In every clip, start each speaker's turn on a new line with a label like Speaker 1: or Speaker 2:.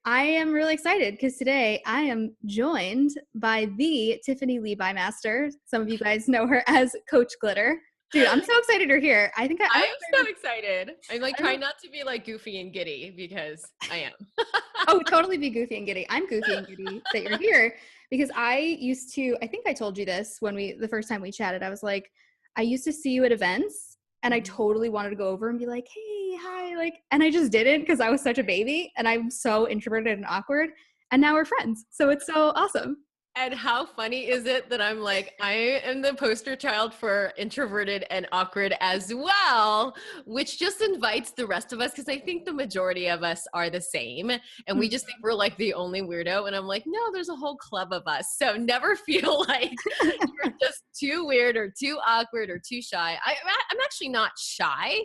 Speaker 1: I am really excited because today I am joined by the Tiffany Lee Bymaster. Some of you guys know her as Coach Glitter. Dude, I'm so excited you're here. I think
Speaker 2: I am so excited. I'm
Speaker 1: I
Speaker 2: trying not to be goofy and giddy because I am.
Speaker 1: Oh, totally be goofy and giddy. I'm goofy and giddy that you're here because I think I told you this when the first time we chatted. I was like, I used to see you at events and I totally wanted to go over and be like, hey, hi, and I just didn't because I was such a baby and I'm so introverted and awkward. And now we're friends. So it's so awesome.
Speaker 2: And how funny is it that I'm I am the poster child for introverted and awkward as well, which just invites the rest of us because I think the majority of us are the same. And we just think we're the only weirdo. And I'm like, no, there's a whole club of us. So never feel like you're just too weird or too awkward or too shy. I'm actually not shy.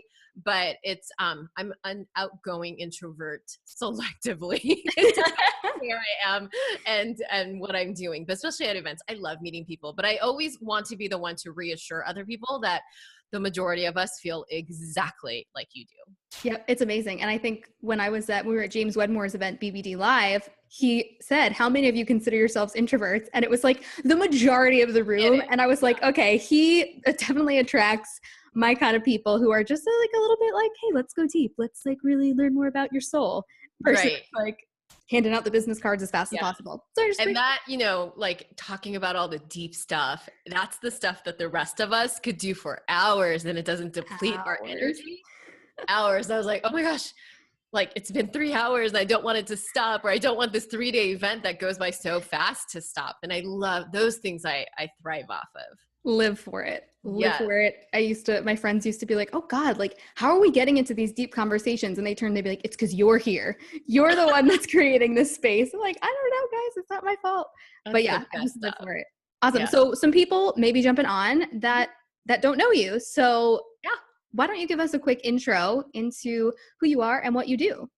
Speaker 2: But it's I'm an outgoing introvert selectively. Where I am and what I'm doing, but especially at events, I love meeting people, but I always want to be the one to reassure other people that the majority of us feel exactly like you do.
Speaker 1: Yeah, it's amazing. And I think when we were at James Wedmore's event, BBD Live, he said, how many of you consider yourselves introverts? And it was the majority of the room. And I was like, okay, he definitely attracts my kind of people who are just a little bit hey, let's go deep. Let's really learn more about your soul. Versus handing out the business cards as fast as possible. So
Speaker 2: and that, talking about all the deep stuff, that's the stuff that the rest of us could do for hours and it doesn't deplete our energy. Hours. I was like, oh my gosh, it's been 3 hours and I don't want it to stop, or I don't want this 3-day event that goes by so fast to stop. And I love those things. I thrive off of.
Speaker 1: Live for it. Live for it. My friends used to be like, oh God, how are we getting into these deep conversations? And they'd be like, it's because you're here. You're the one that's creating this space. I'm like, I don't know, guys, it's not my fault. But I just live for it. Awesome. Yeah. So some people may be jumping on that don't know you. So why don't you give us a quick intro into who you are and what you do?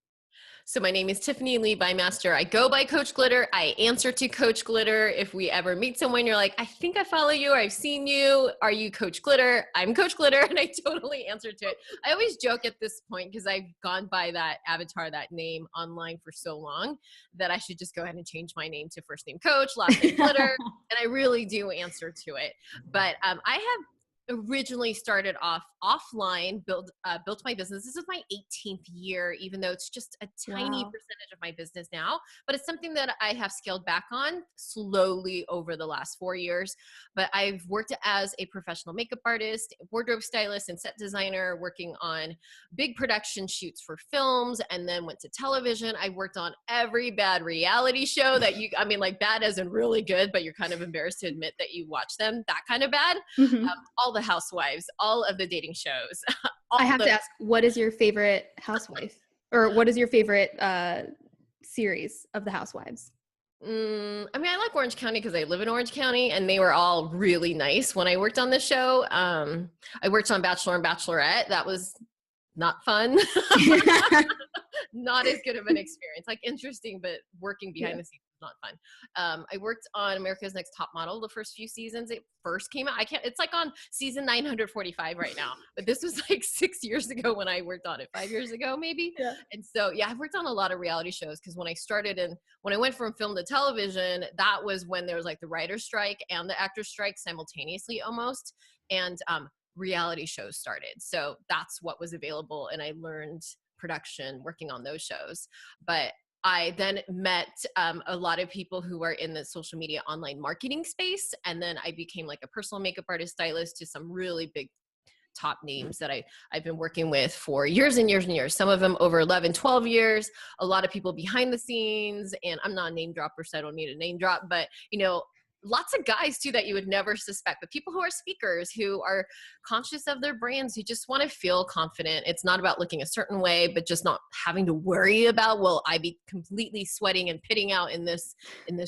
Speaker 2: So my name is Tiffany Lee Bymaster. I go by Coach Glitter. I answer to Coach Glitter. If we ever meet someone, you're like, I think I follow you or I've seen you. Are you Coach Glitter? I'm Coach Glitter. And I totally answer to it. I always joke at this point because I've gone by that avatar, that name online for so long that I should just go ahead and change my name to first name Coach, last name Glitter. And I really do answer to it. But I have originally started off offline, built my business. This is my 18th year, even though it's just a tiny percentage of my business now, but it's something that I have scaled back on slowly over the last 4 years. But I've worked as a professional makeup artist, wardrobe stylist, and set designer, working on big production shoots for films, and then went to television. I worked on every bad reality show that bad as in really good, but you're kind of embarrassed to admit that you watch them, that kind of bad. All the housewives, all of the dating shows.
Speaker 1: I have to ask, what is your favorite housewife, or what is your favorite series of the housewives?
Speaker 2: I like Orange County because I live in Orange County, and they were all really nice when I worked on this show. I worked on Bachelor and Bachelorette. That was not fun. Not as good of an experience. Interesting, but working behind the scenes was not fun. I worked on America's Next Top Model the first few seasons. It first came out. It's on season 945 right now, but this was 6 years ago when I worked on it, 5 years ago maybe. Yeah. And so I've worked on a lot of reality shows because when I went from film to television, that was when there was the writer's strike and the actor's strike simultaneously almost, and reality shows started. So that's what was available, and I learned production working on those shows. But I then met a lot of people who are in the social media online marketing space, and then I became a personal makeup artist, stylist to some really big top names that I've been working with for years and years and years. Some of them over 11, 12 years, a lot of people behind the scenes, and I'm not a name dropper, so I don't need a name drop, but lots of guys too that you would never suspect, but people who are speakers, who are conscious of their brands, who just want to feel confident. It's not about looking a certain way, but just not having to worry about, will I be completely sweating and pitting out in this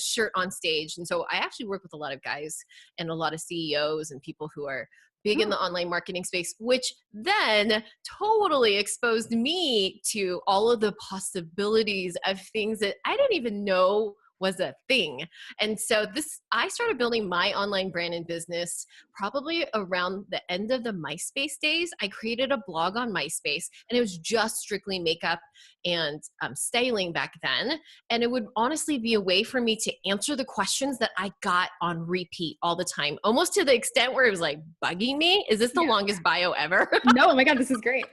Speaker 2: shirt on stage? And so I actually work with a lot of guys and a lot of CEOs and people who are big in the online marketing space, which then totally exposed me to all of the possibilities of things that I didn't even know was a thing. And so I started building my online brand and business probably around the end of the MySpace days. I created a blog on MySpace, and it was just strictly makeup and styling back then. And it would honestly be a way for me to answer the questions that I got on repeat all the time, almost to the extent where it was like bugging me. Is this the longest bio ever?
Speaker 1: No, oh my God, this is great.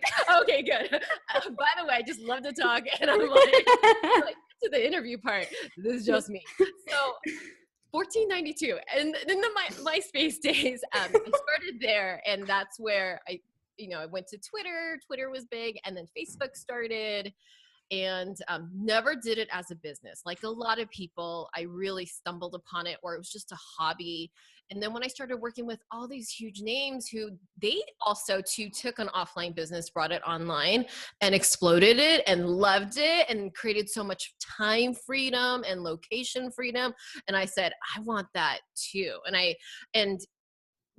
Speaker 2: Okay, good. By the way, I just love to talk, and I'm like to the interview part. This is just me. So $14.92, and in the MySpace days, I started there, and that's where I went to Twitter. Twitter was big, and then Facebook started. And never did it as a business. Like a lot of people, I really stumbled upon it, or it was just a hobby. And then when I started working with all these huge names who they also too took an offline business, brought it online and exploded it and loved it and created so much time freedom and location freedom. And I said, I want that too. And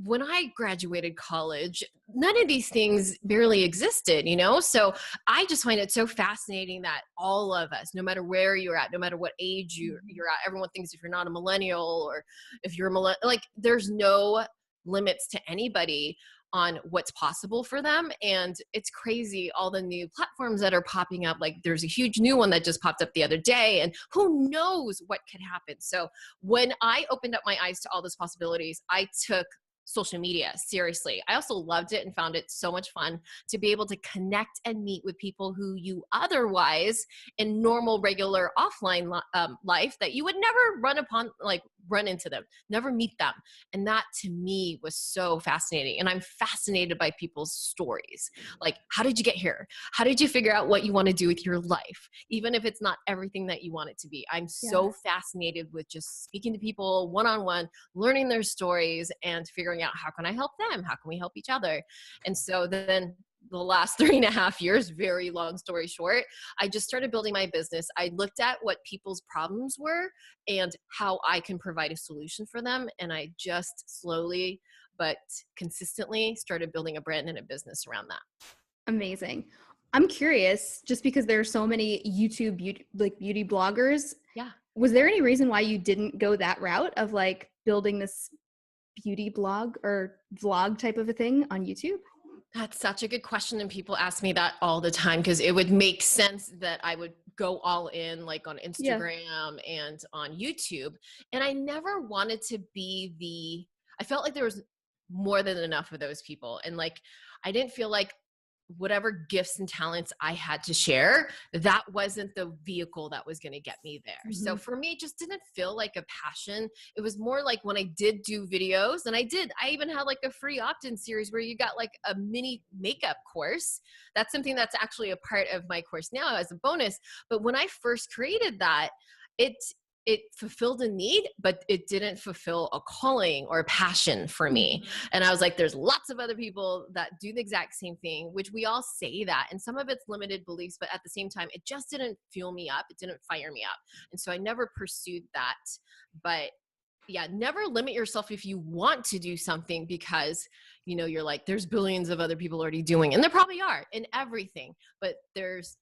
Speaker 2: when I graduated college, none of these things barely existed, So I just find it so fascinating that all of us, no matter where you're at, no matter what age you're at, everyone thinks if you're not a millennial or if you're a millennial, like there's no limits to anybody on what's possible for them. And it's crazy, all the new platforms that are popping up. Like there's a huge new one that just popped up the other day, and who knows what could happen. So when I opened up my eyes to all those possibilities, I took social media seriously. I also loved it and found it so much fun to be able to connect and meet with people who you otherwise in normal, regular offline life that you would never run into them, never meet them. And that to me was so fascinating. And I'm fascinated by people's stories. Like, how did you get here? How did you figure out what you want to do with your life? Even if it's not everything that you want it to be. I'm so fascinated with just speaking to people one-on-one, learning their stories and figuring out how can I help them? How can we help each other? And so then the last 3.5 years, very long story short, I just started building my business. I looked at what people's problems were and how I can provide a solution for them. And I just slowly but consistently started building a brand and a business around that.
Speaker 1: Amazing. I'm curious, just because there are so many YouTube beauty bloggers.
Speaker 2: Yeah.
Speaker 1: Was there any reason why you didn't go that route of like building this beauty blog or vlog type of a thing on YouTube?
Speaker 2: That's such a good question. And people ask me that all the time because it would make sense that I would go all in like on Instagram and on YouTube. And I never wanted to be I felt like there was more than enough of those people. And like, I didn't feel like whatever gifts and talents I had to share, that wasn't the vehicle that was going to get me there. Mm-hmm. So for me, it just didn't feel like a passion. It was more like when I did do videos, and I even had like a free opt-in series where you got like a mini makeup course. That's something that's actually a part of my course now as a bonus. But when I first created that, it fulfilled a need, but it didn't fulfill a calling or a passion for me. Mm-hmm. And I was like, there's lots of other people that do the exact same thing, which we all say that. And some of it's limited beliefs, but at the same time, it just didn't fuel me up. It didn't fire me up. And so I never pursued that. But yeah, never limit yourself if you want to do something because, you're like, there's billions of other people already doing, and there probably are in everything, but there's,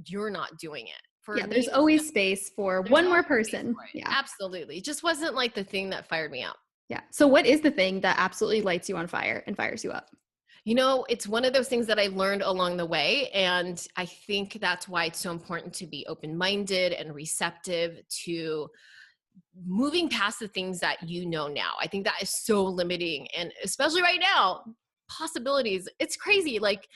Speaker 2: you're not doing it.
Speaker 1: There's always space for one more person.
Speaker 2: Yeah, absolutely. It just wasn't like the thing that fired me up.
Speaker 1: Yeah. So what is the thing that absolutely lights you on fire and fires you up?
Speaker 2: It's one of those things that I learned along the way. And I think that's why it's so important to be open-minded and receptive to moving past the things that now. I think that is so limiting. And especially right now, possibilities, it's crazy. Like,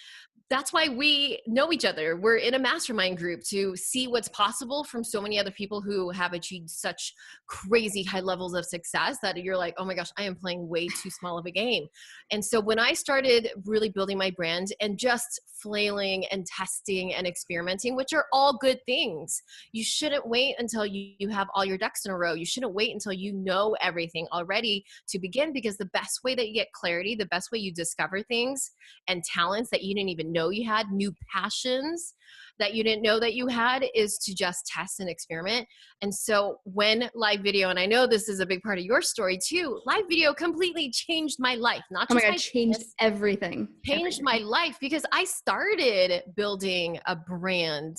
Speaker 2: that's why we know each other. We're in a mastermind group to see what's possible from so many other people who have achieved such crazy high levels of success that you're like, oh my gosh, I am playing way too small of a game. And so when I started really building my brand and just flailing and testing and experimenting, which are all good things, you shouldn't wait until you have all your ducks in a row. You shouldn't wait until you know everything already to begin, because the best way that you get clarity, the best way you discover things and talents that you didn't even know you had, new passions that you didn't know that you had, is to just test and experiment. And so when live video, and I know this is a big part of your story too, live video completely changed my life. Not just
Speaker 1: changed everything.
Speaker 2: Changed my life, because I started building a brand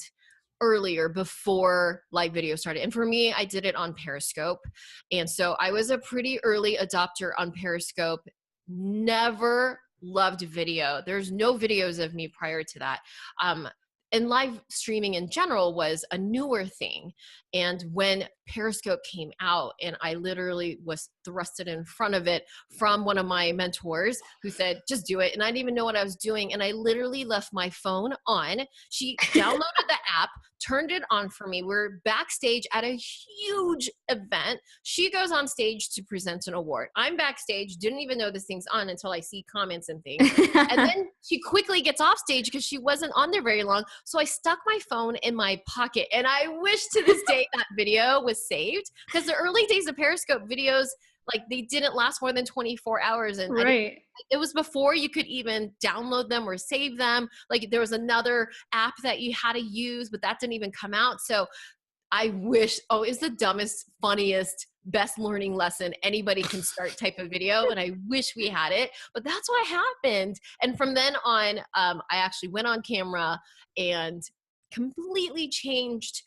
Speaker 2: earlier before live video started. And for me, I did it on Periscope. And so I was a pretty early adopter on Periscope. Never loved video. There's no videos of me prior to that. And live streaming in general was a newer thing. And when Periscope came out and I literally was thrusted in front of it from one of my mentors who said, just do it. And I didn't even know what I was doing. And I literally left my phone on. She downloaded the app, turned it on for me. We're backstage at a huge event. She goes on stage to present an award. I'm backstage, didn't even know this thing's on until I see comments and things. And then she quickly gets off stage because she wasn't on there very long. So I stuck my phone in my pocket. And I wish to this day that video was saved, because the early days of Periscope videos, like, they didn't last more than 24 hours. And
Speaker 1: right.
Speaker 2: It was before you could even download them or save them. Like, there was another app that you had to use, but that didn't even come out. So I wish, it's the dumbest, funniest, best learning lesson anybody can start type of video. And I wish we had it, but that's what happened. And from then on, I actually went on camera and completely changed.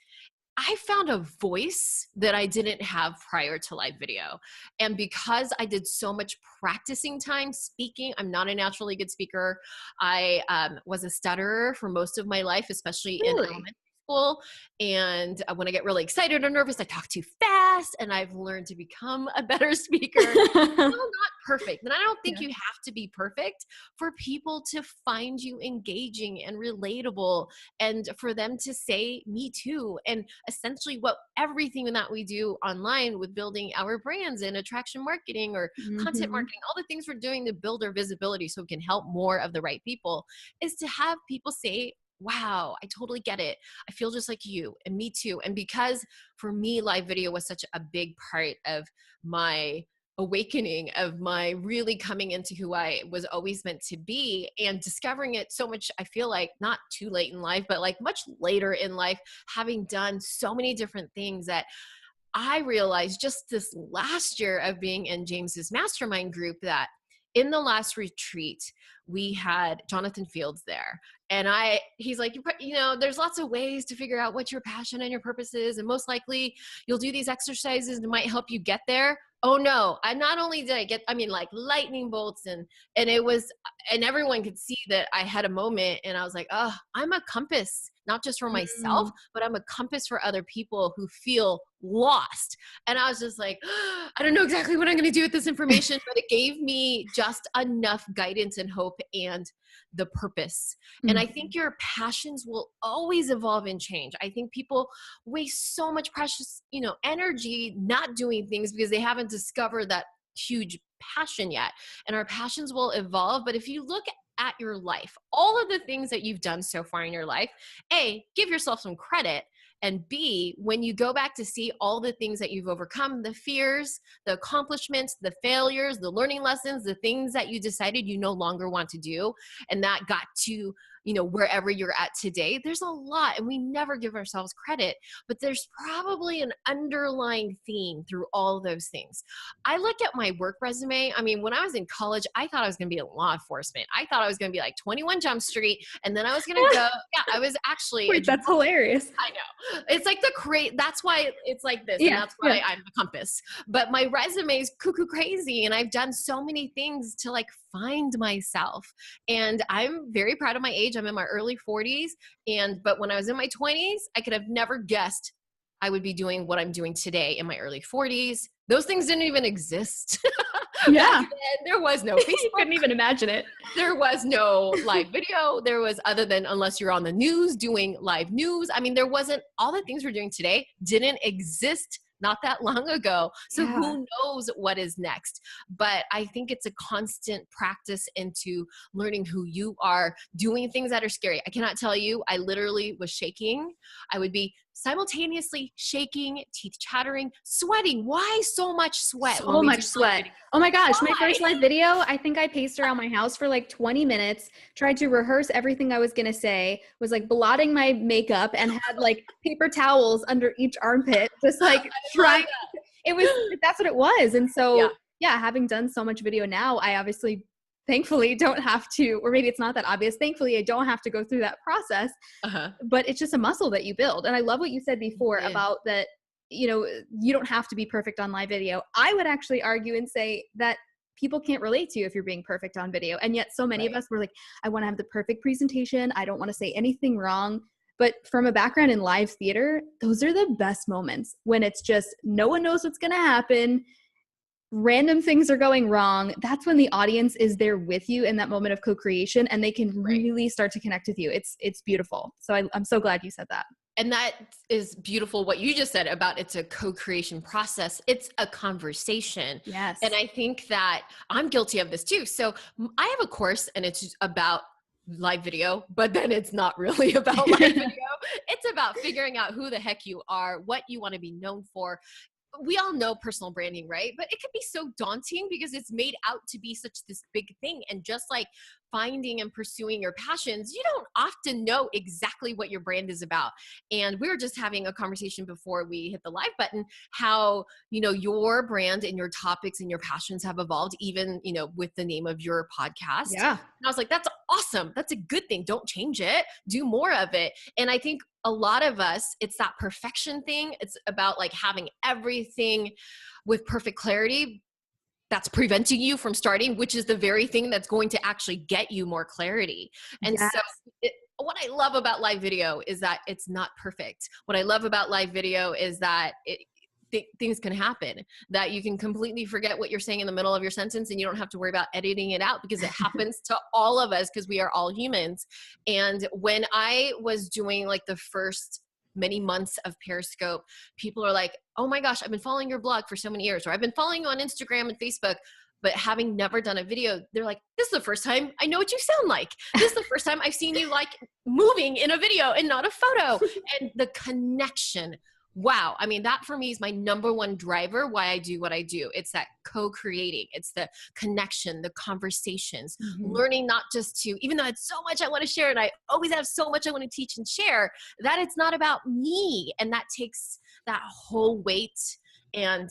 Speaker 2: I found a voice that I didn't have prior to live video. And because I did so much practicing time speaking, I'm not a naturally good speaker. I was a stutterer for most of my life, especially in elementary school. And when I get really excited or nervous, I talk too fast, and I've learned to become a better speaker. Still not perfect. And I don't think you have to be perfect for people to find you engaging and relatable, and for them to say, me too. And essentially everything that we do online with building our brands and attraction marketing or content marketing, all the things we're doing to build our visibility so we can help more of the right people, is to have people say, wow, I totally get it. I feel just like you, and me too. And because for me, live video was such a big part of my awakening, of my really coming into who I was always meant to be, and discovering it so much, I feel like not too late in life, but like much later in life, having done so many different things, that I realized just this last year of being in James's mastermind group that in the last retreat, we had Jonathan Fields there. And he's like, there's lots of ways to figure out what your passion and your purpose is. And most likely you'll do these exercises and it might help you get there. Oh no, not only did I get, like lightning bolts and everyone could see that I had a moment, and I was like, I'm a compass, not just for myself, but I'm a compass for other people who feel lost. And I was just like, I don't know exactly what I'm going to do with this information, but it gave me just enough guidance and hope and the purpose. And I think your passions will always evolve and change. I think people waste so much precious, energy not doing things because they haven't discovered that huge passion yet. And our passions will evolve. But if you look at your life, all of the things that you've done so far in your life, A, give yourself some credit. And B, when you go back to see all the things that you've overcome, the fears, the accomplishments, the failures, the learning lessons, the things that you decided you no longer want to do, and that got to, wherever you're at today, there's a lot, and we never give ourselves credit, but there's probably an underlying theme through all of those things. I look at my work resume. When I was in college, I thought I was going to be in law enforcement. I thought I was going to be like 21 Jump Street, and then I was going to go, I was actually.
Speaker 1: Wait, that's hilarious.
Speaker 2: I know. It's like that's why it's like this, and that's why I'm a compass. But my resume is cuckoo crazy, and I've done so many things to like find myself. And I'm very proud of my age. I'm in my early 40s. But when I was in my 20s, I could have never guessed I would be doing what I'm doing today in my early 40s. Those things didn't even exist.
Speaker 1: Yeah.
Speaker 2: There was no Facebook.
Speaker 1: You couldn't even imagine it.
Speaker 2: There was no live video. There was, other than unless you're on the news doing live news. There wasn't, all the things we're doing today didn't exist not that long ago. So who knows what is next? But I think it's a constant practice into learning who you are, doing things that are scary. I cannot tell you, I literally was shaking. I would be simultaneously shaking, teeth chattering, sweating. Why so much sweat?
Speaker 1: So much sweat. Oh my gosh. Why? My first live video, I think I paced around my house for like 20 minutes, tried to rehearse everything I was going to say, was like blotting my makeup and had like paper towels under each armpit, just like trying. That's what it was. And so, having done so much video now, I obviously thankfully don't have to, or maybe it's not that obvious. Thankfully, I don't have to go through that process, but it's just a muscle that you build. And I love what you said before about that, you know, you don't have to be perfect on live video. I would actually argue and say that people can't relate to you if you're being perfect on video. And yet so many of us were like, I want to have the perfect presentation. I don't want to say anything wrong. But from a background in live theater, those are the best moments when it's just no one knows what's going to happen. Random things are going wrong. That's when the audience is there with you in that moment of co-creation, and they can really start to connect with you. It's beautiful. So I'm so glad you said that.
Speaker 2: And that is beautiful what you just said about it's a co-creation process. It's a conversation.
Speaker 1: Yes.
Speaker 2: And I think that I'm guilty of this too. So I have a course and it's about live video, but then it's not really about live video. It's about figuring out who the heck you are, what you want to be known for. We all know personal branding, right? But it can be so daunting because it's made out to be such this big thing. And just like finding and pursuing your passions, you don't often know exactly what your brand is about. And we were just having a conversation before we hit the live button, how, you know, your brand and your topics and your passions have evolved, even, you know, with the name of your podcast.
Speaker 1: Yeah.
Speaker 2: And I was like, that's awesome. That's a good thing. Don't change it. Do more of it. And I think a lot of us, it's that perfection thing. It's about like having everything with perfect clarity. That's preventing you from starting, which is the very thing that's going to actually get you more clarity. And so what I love about live video is that it's not perfect. What I love about live video is that things can happen, that you can completely forget what you're saying in the middle of your sentence and you don't have to worry about editing it out, because it happens to all of us because we are all humans. And when I was doing like the first many months of Periscope, people are like, oh my gosh, I've been following your blog for so many years, or I've been following you on Instagram and Facebook, but having never done a video, they're like, this is the first time I know what you sound like. This is the first time I've seen you like moving in a video and not a photo. And the connection, wow. I mean, that for me is my number one driver why I do what I do. It's that co-creating. It's the connection, the conversations, learning not just to, even though it's so much I want to share and I always have so much I want to teach and share, that it's not about me. And that takes that whole weight and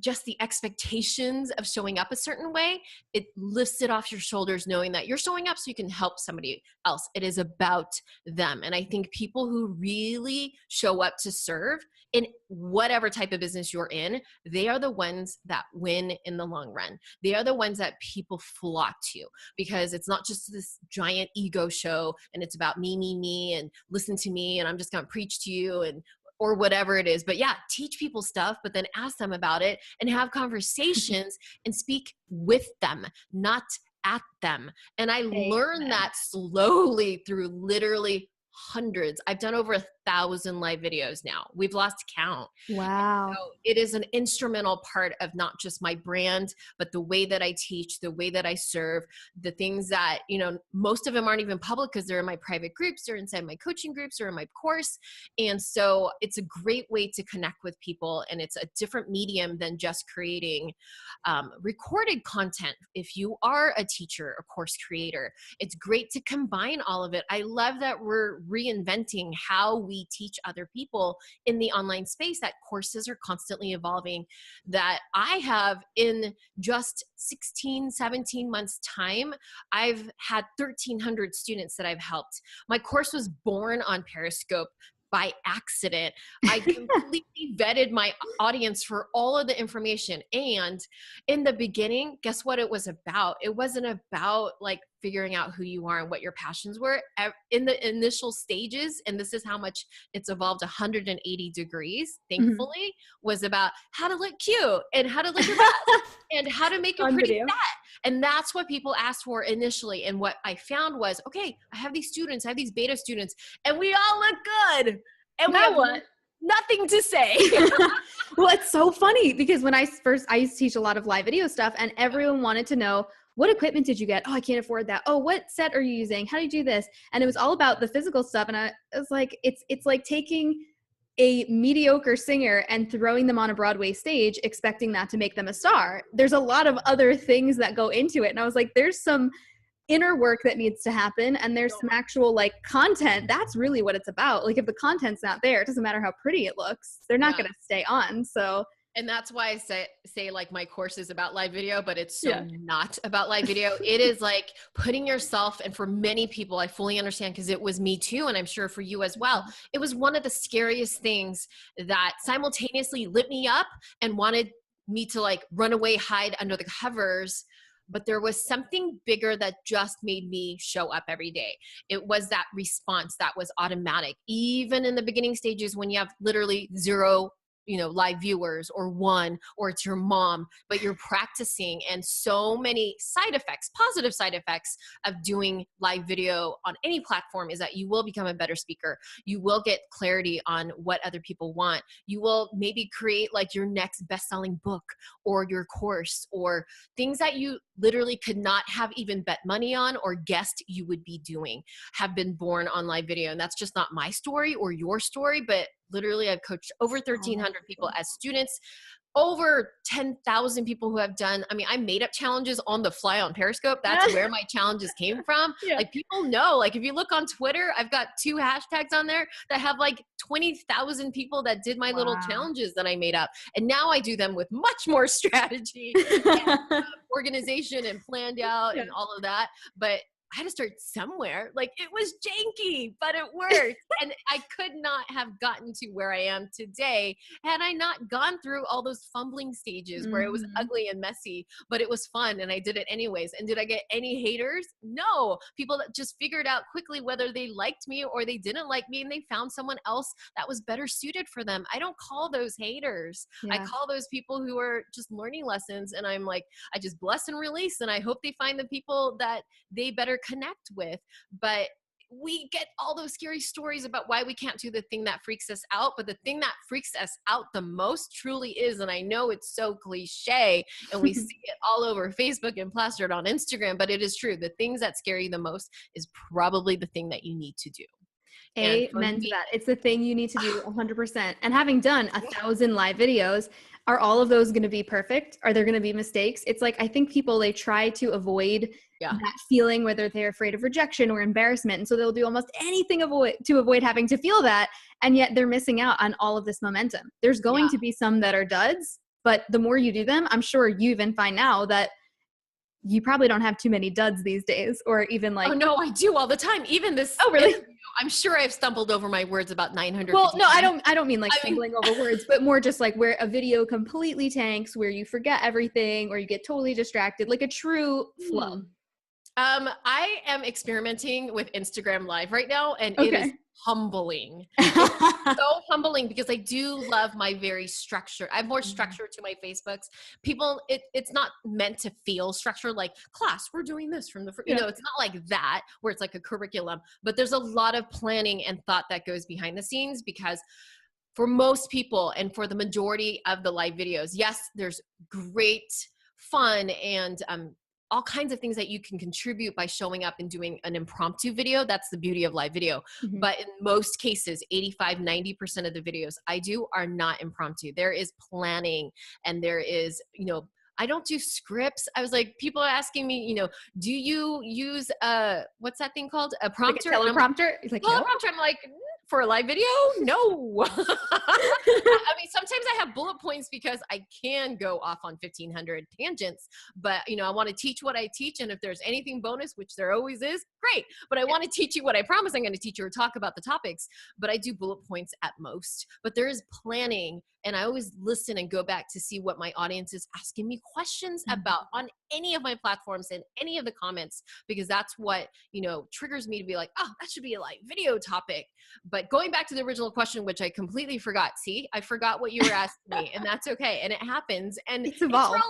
Speaker 2: just the expectations of showing up a certain way. It lifts it off your shoulders knowing that you're showing up so you can help somebody else. It is about them. And I think people who really show up to serve in whatever type of business you're in, they are the ones that win in the long run. They are the ones that people flock to, because it's not just this giant ego show and it's about me, and listen to me and I'm just going to preach to you and or whatever it is. But yeah, teach people stuff, but then ask them about it and have conversations and speak with them, not at them. And I learned that slowly through literally hundreds. I've done over 1,000 live videos now. We've lost count.
Speaker 1: Wow.
Speaker 2: So it is an instrumental part of not just my brand, but the way that I teach, the way that I serve, the things that, you know, most of them aren't even public because they're in my private groups, they're inside my coaching groups or in my course. And so it's a great way to connect with people. And it's a different medium than just creating recorded content. If you are a teacher, a course creator, it's great to combine all of it. I love that we're reinventing how we teach other people in the online space, that courses are constantly evolving, that I have in just 16, 17 months time, I've had 1,300 students that I've helped. My course was born on Periscope by accident. I completely vetted my audience for all of the information. And in the beginning, guess what it was about? It wasn't about like figuring out who you are and what your passions were. In the initial stages, and this is how much it's evolved 180 degrees, thankfully, was about how to look cute and how to look your best and how to make a pretty set. And that's what people asked for initially. And what I found was, okay, I have these students, I have these beta students, and we all look good. And we have nothing to say.
Speaker 1: Well, it's so funny because when I used to teach a lot of live video stuff, and everyone wanted to know, what equipment did you get? Oh, I can't afford that. Oh, what set are you using? How do you do this? And it was all about the physical stuff. And I was like, it's like taking a mediocre singer and throwing them on a Broadway stage, expecting that to make them a star. There's a lot of other things that go into it. And I was like, there's some inner work that needs to happen. And there's some actual like content. That's really what it's about. Like if the content's not there, it doesn't matter how pretty it looks. They're not going to stay on. So
Speaker 2: And that's why I say like my course is about live video, but it's so not about live video. It is like putting yourself, and for many people, I fully understand because it was me too, and I'm sure for you as well. It was one of the scariest things that simultaneously lit me up and wanted me to like run away, hide under the covers. But there was something bigger that just made me show up every day. It was that response that was automatic. Even in the beginning stages when you have literally zero live viewers or one, or it's your mom, but you're practicing. And so many side effects, positive side effects of doing live video on any platform is that you will become a better speaker. You will get clarity on what other people want. You will maybe create like your next best-selling book or your course, or things that you literally could not have even bet money on or guessed you would be doing have been born on live video. And that's just not my story or your story, but literally I've coached over 1,300 people as students, over 10,000 people who have done, I made up challenges on the fly on Periscope. That's where my challenges came from. Like people know, like if you look on Twitter, I've got 2 hashtags on there that have like 20,000 people that did my little challenges that I made up. And now I do them with much more strategy and organization and planned out and all of that. But I had to start somewhere. Like it was janky, but it worked. And I could not have gotten to where I am today had I not gone through all those fumbling stages where it was ugly and messy, but it was fun and I did it anyways. And did I get any haters? No. People that just figured out quickly whether they liked me or they didn't like me, and they found someone else that was better suited for them. I don't call those haters. I call those people who are just learning lessons. And I'm like, I just bless and release. And I hope they find the people that they better connect with. But we get all those scary stories about why we can't do the thing that freaks us out. But the thing that freaks us out the most truly is, and I know it's so cliche and we see it all over Facebook and plastered on Instagram, but it is true. The things that scare you the most is probably the thing that you need to do.
Speaker 1: Amen to that. It's the thing you need to do 100%. And having done 1,000 live videos, are all of those going to be perfect? Are there going to be mistakes? It's like, I think people, they try to avoid that feeling, whether they're afraid of rejection or embarrassment. And so they'll do almost anything to avoid having to feel that. And yet they're missing out on all of this momentum. There's going to be some that are duds, but the more you do them, I'm sure you even find now that you probably don't have too many duds these days, or even like,
Speaker 2: oh no, I do all the time. Even this.
Speaker 1: Oh, really?
Speaker 2: I'm sure I've stumbled over my words about 900.
Speaker 1: Well, no, I don't mean like stumbling over words, but more just like where a video completely tanks, where you forget everything or you get totally distracted, like a true flow.
Speaker 2: I am experimenting with Instagram Live right now, and it is humbling. It's so humbling because I do love my very structure. I have more structure to my Facebooks. People, it's not meant to feel structured like class, we're doing this from the, it's not like that where it's like a curriculum, but there's a lot of planning and thought that goes behind the scenes, because for most people and for the majority of the live videos, yes, there's great fun and, all kinds of things that you can contribute by showing up and doing an impromptu video. That's the beauty of live video. But in most cases, 85-90% of the videos I do are not impromptu. There is planning, and there is, I don't do scripts. I was like, people are asking me, do you use what's that thing called? A prompter?
Speaker 1: Like a teleprompter?
Speaker 2: Like, teleprompter. I'm like, for a live video? No. Sometimes I have bullet points because I can go off on 1,500 tangents, but I want to teach what I teach. And if there's anything bonus, which there always is, great. But I want to teach you what I promise I'm going to teach you, or talk about the topics, but I do bullet points at most. But there is planning, and I always listen and go back to see what my audience is asking me questions about on any of my platforms and any of the comments, because that's what, triggers me to be like, oh, that should be a live video topic. But going back to the original question, which I completely forgot. See, I forgot what you were asking me, and that's okay. And it happens, and it's real life.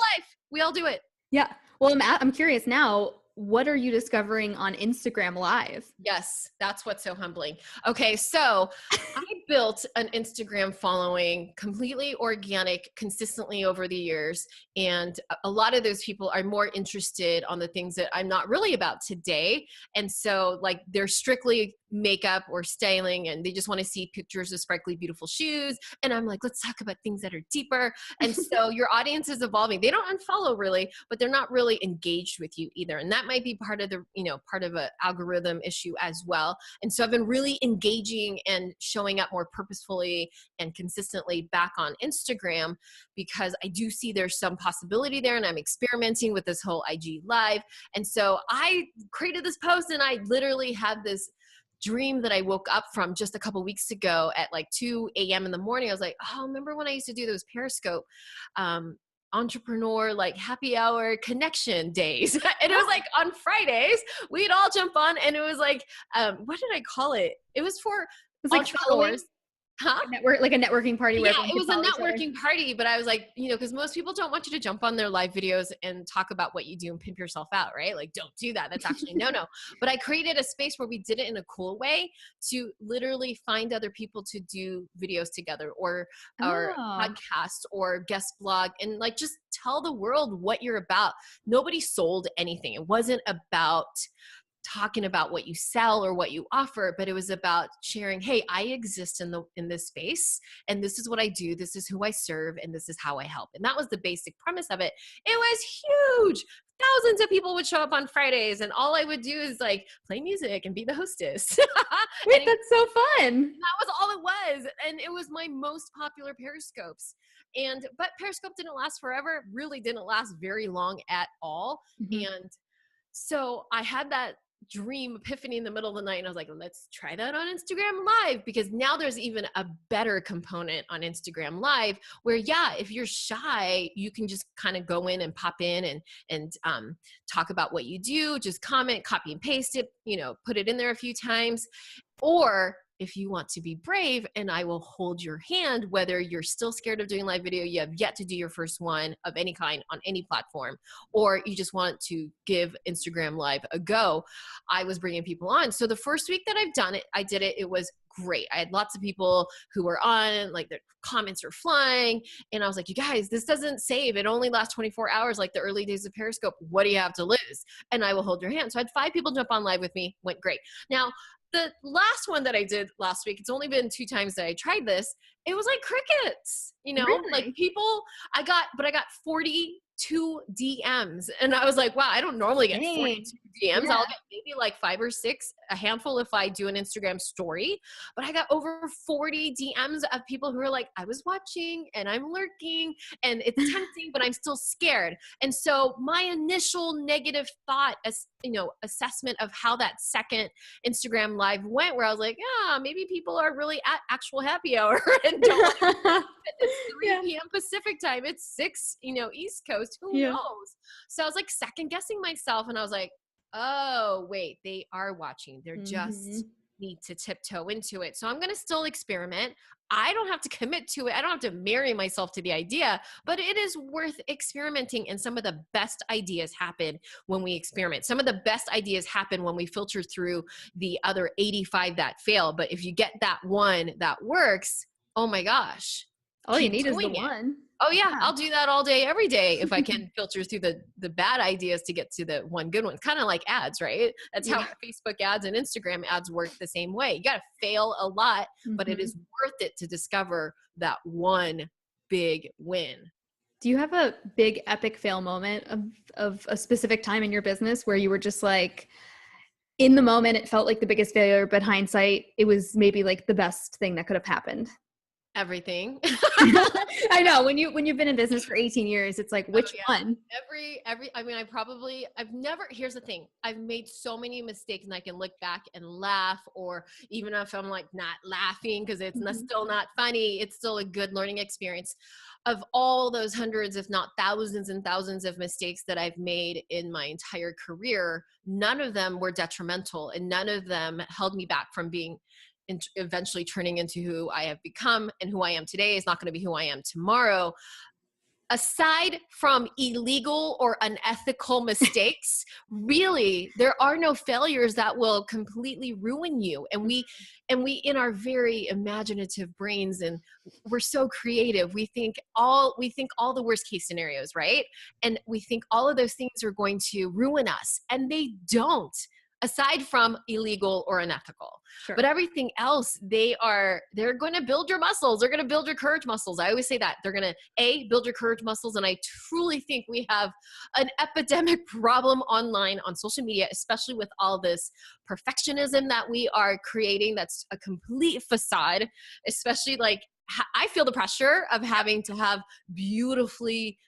Speaker 2: We all do it.
Speaker 1: Yeah. Well, I'm curious now, what are you discovering on Instagram Live?
Speaker 2: Yes, that's what's so humbling. Okay, so I built an Instagram following completely organic, consistently over the years. And a lot of those people are more interested on the things that I'm not really about today. And so like they're strictly makeup or styling, and they just want to see pictures of sparkly, beautiful shoes. And I'm like, let's talk about things that are deeper. And so your audience is evolving. They don't unfollow really, but they're not really engaged with you either. And that might be part of the, part of a algorithm issue as well. And so I've been really engaging and showing up more purposefully and consistently back on Instagram, because I do see there's some possibility there, and I'm experimenting with this whole IG live. And so I created this post, and I literally had this dream that I woke up from just a couple weeks ago at like 2 a.m. in the morning. I was like, oh, remember when I used to do those Periscope entrepreneur like happy hour connection days? And it was like on Fridays we'd all jump on, and it was like what did I call it? It was for entrepreneurs. Huh?
Speaker 1: Like a networking party.
Speaker 2: Yeah, it was a networking party, but I was like, because most people don't want you to jump on their live videos and talk about what you do and pimp yourself out, right? Like, don't do that. That's actually no. But I created a space where we did it in a cool way to literally find other people to do videos together, or podcasts or guest blog, and like just tell the world what you're about. Nobody sold anything. It wasn't about talking about what you sell or what you offer, but it was about sharing, hey, I exist in this space, and this is what I do, this is who I serve, and this is how I help. And that was the basic premise of it. It was huge. Thousands of people would show up on Fridays, and all I would do is like play music and be the hostess.
Speaker 1: Wait, that's so fun.
Speaker 2: That was all it was. And it was my most popular Periscopes. But Periscope didn't last forever, really didn't last very long at all. And so I had that dream epiphany in the middle of the night, and I was like, let's try that on Instagram Live, because now there's even a better component on Instagram Live where, yeah, if you're shy, you can just kind of go in and pop in and talk about what you do, just comment, copy and paste it, put it in there a few times. Or if you want to be brave, and I will hold your hand, whether you're still scared of doing live video, you have yet to do your first one of any kind on any platform, or you just want to give Instagram Live a go, I was bringing people on. So the first week that I did it, it was great. I had lots of people who were on, like the comments were flying, and I was like, you guys, this doesn't save. It only lasts 24 hours like the early days of Periscope. What do you have to lose? And I will hold your hand. So I had 5 people jump on live with me, went great. Now, the last one that I did last week, it's only been 2 times that I tried this. It was like crickets,
Speaker 1: Really?
Speaker 2: like people, I got 42 DMs, and I was like, wow, I don't normally get 42 DMs.
Speaker 1: Yeah.
Speaker 2: I'll get maybe like 5 or 6, a handful if I do an Instagram story, but I got over 40 DMs of people who are like, I was watching and I'm lurking and it's tempting, but I'm still scared. And so my initial negative thought, assessment of how that second Instagram Live went, where I was like, yeah, maybe people are really at actual happy hour and don't want to it's 3 p.m. Pacific time. It's 6, East Coast. Who knows? So I was like second guessing myself, and I was like, oh, wait, they are watching. They're just need to tiptoe into it. So I'm going to still experiment. I don't have to commit to it. I don't have to marry myself to the idea, but it is worth experimenting. And some of the best ideas happen when we experiment. Some of the best ideas happen when we filter through the other 85 that fail. But if you get that one that works, oh my gosh.
Speaker 1: All you need is the one.
Speaker 2: Oh yeah, I'll do that all day, every day if I can filter through the bad ideas to get to the one good one. It's kind of like ads, right? That's how Facebook ads and Instagram ads work the same way. You got to fail a lot, but it is worth it to discover that one big win.
Speaker 1: Do you have a big epic fail moment of a specific time in your business where you were just like, in the moment, it felt like the biggest failure, but hindsight, it was maybe like the best thing that could have happened?
Speaker 2: Everything.
Speaker 1: I know when you've been in business for 18 years, it's like, which one? Here's the thing. I've made so many mistakes, and I can look back and laugh, or even if I'm like not laughing because it's still not funny, it's still a good learning experience. Of all those hundreds, if not thousands and thousands of mistakes that I've made in my entire career, none of them were detrimental, and none of them held me back from being eventually turning into who I have become. And who I am today is not going to be who I am tomorrow. Aside from illegal or unethical mistakes, really, there are no failures that will completely ruin you. And we in our very imaginative brains, and we're so creative, we think all the worst case scenarios, right? And we think all of those things are going to ruin us, and they don't.
Speaker 2: aside from illegal or unethical.
Speaker 1: Sure.
Speaker 2: But everything else, they're going to build your muscles. They're going to build your courage muscles. I always say that they're going to build your courage muscles. And I truly think we have an epidemic problem online on social media, especially with all this perfectionism that we are creating. That's a complete facade, especially like I feel the pressure of having to have beautifully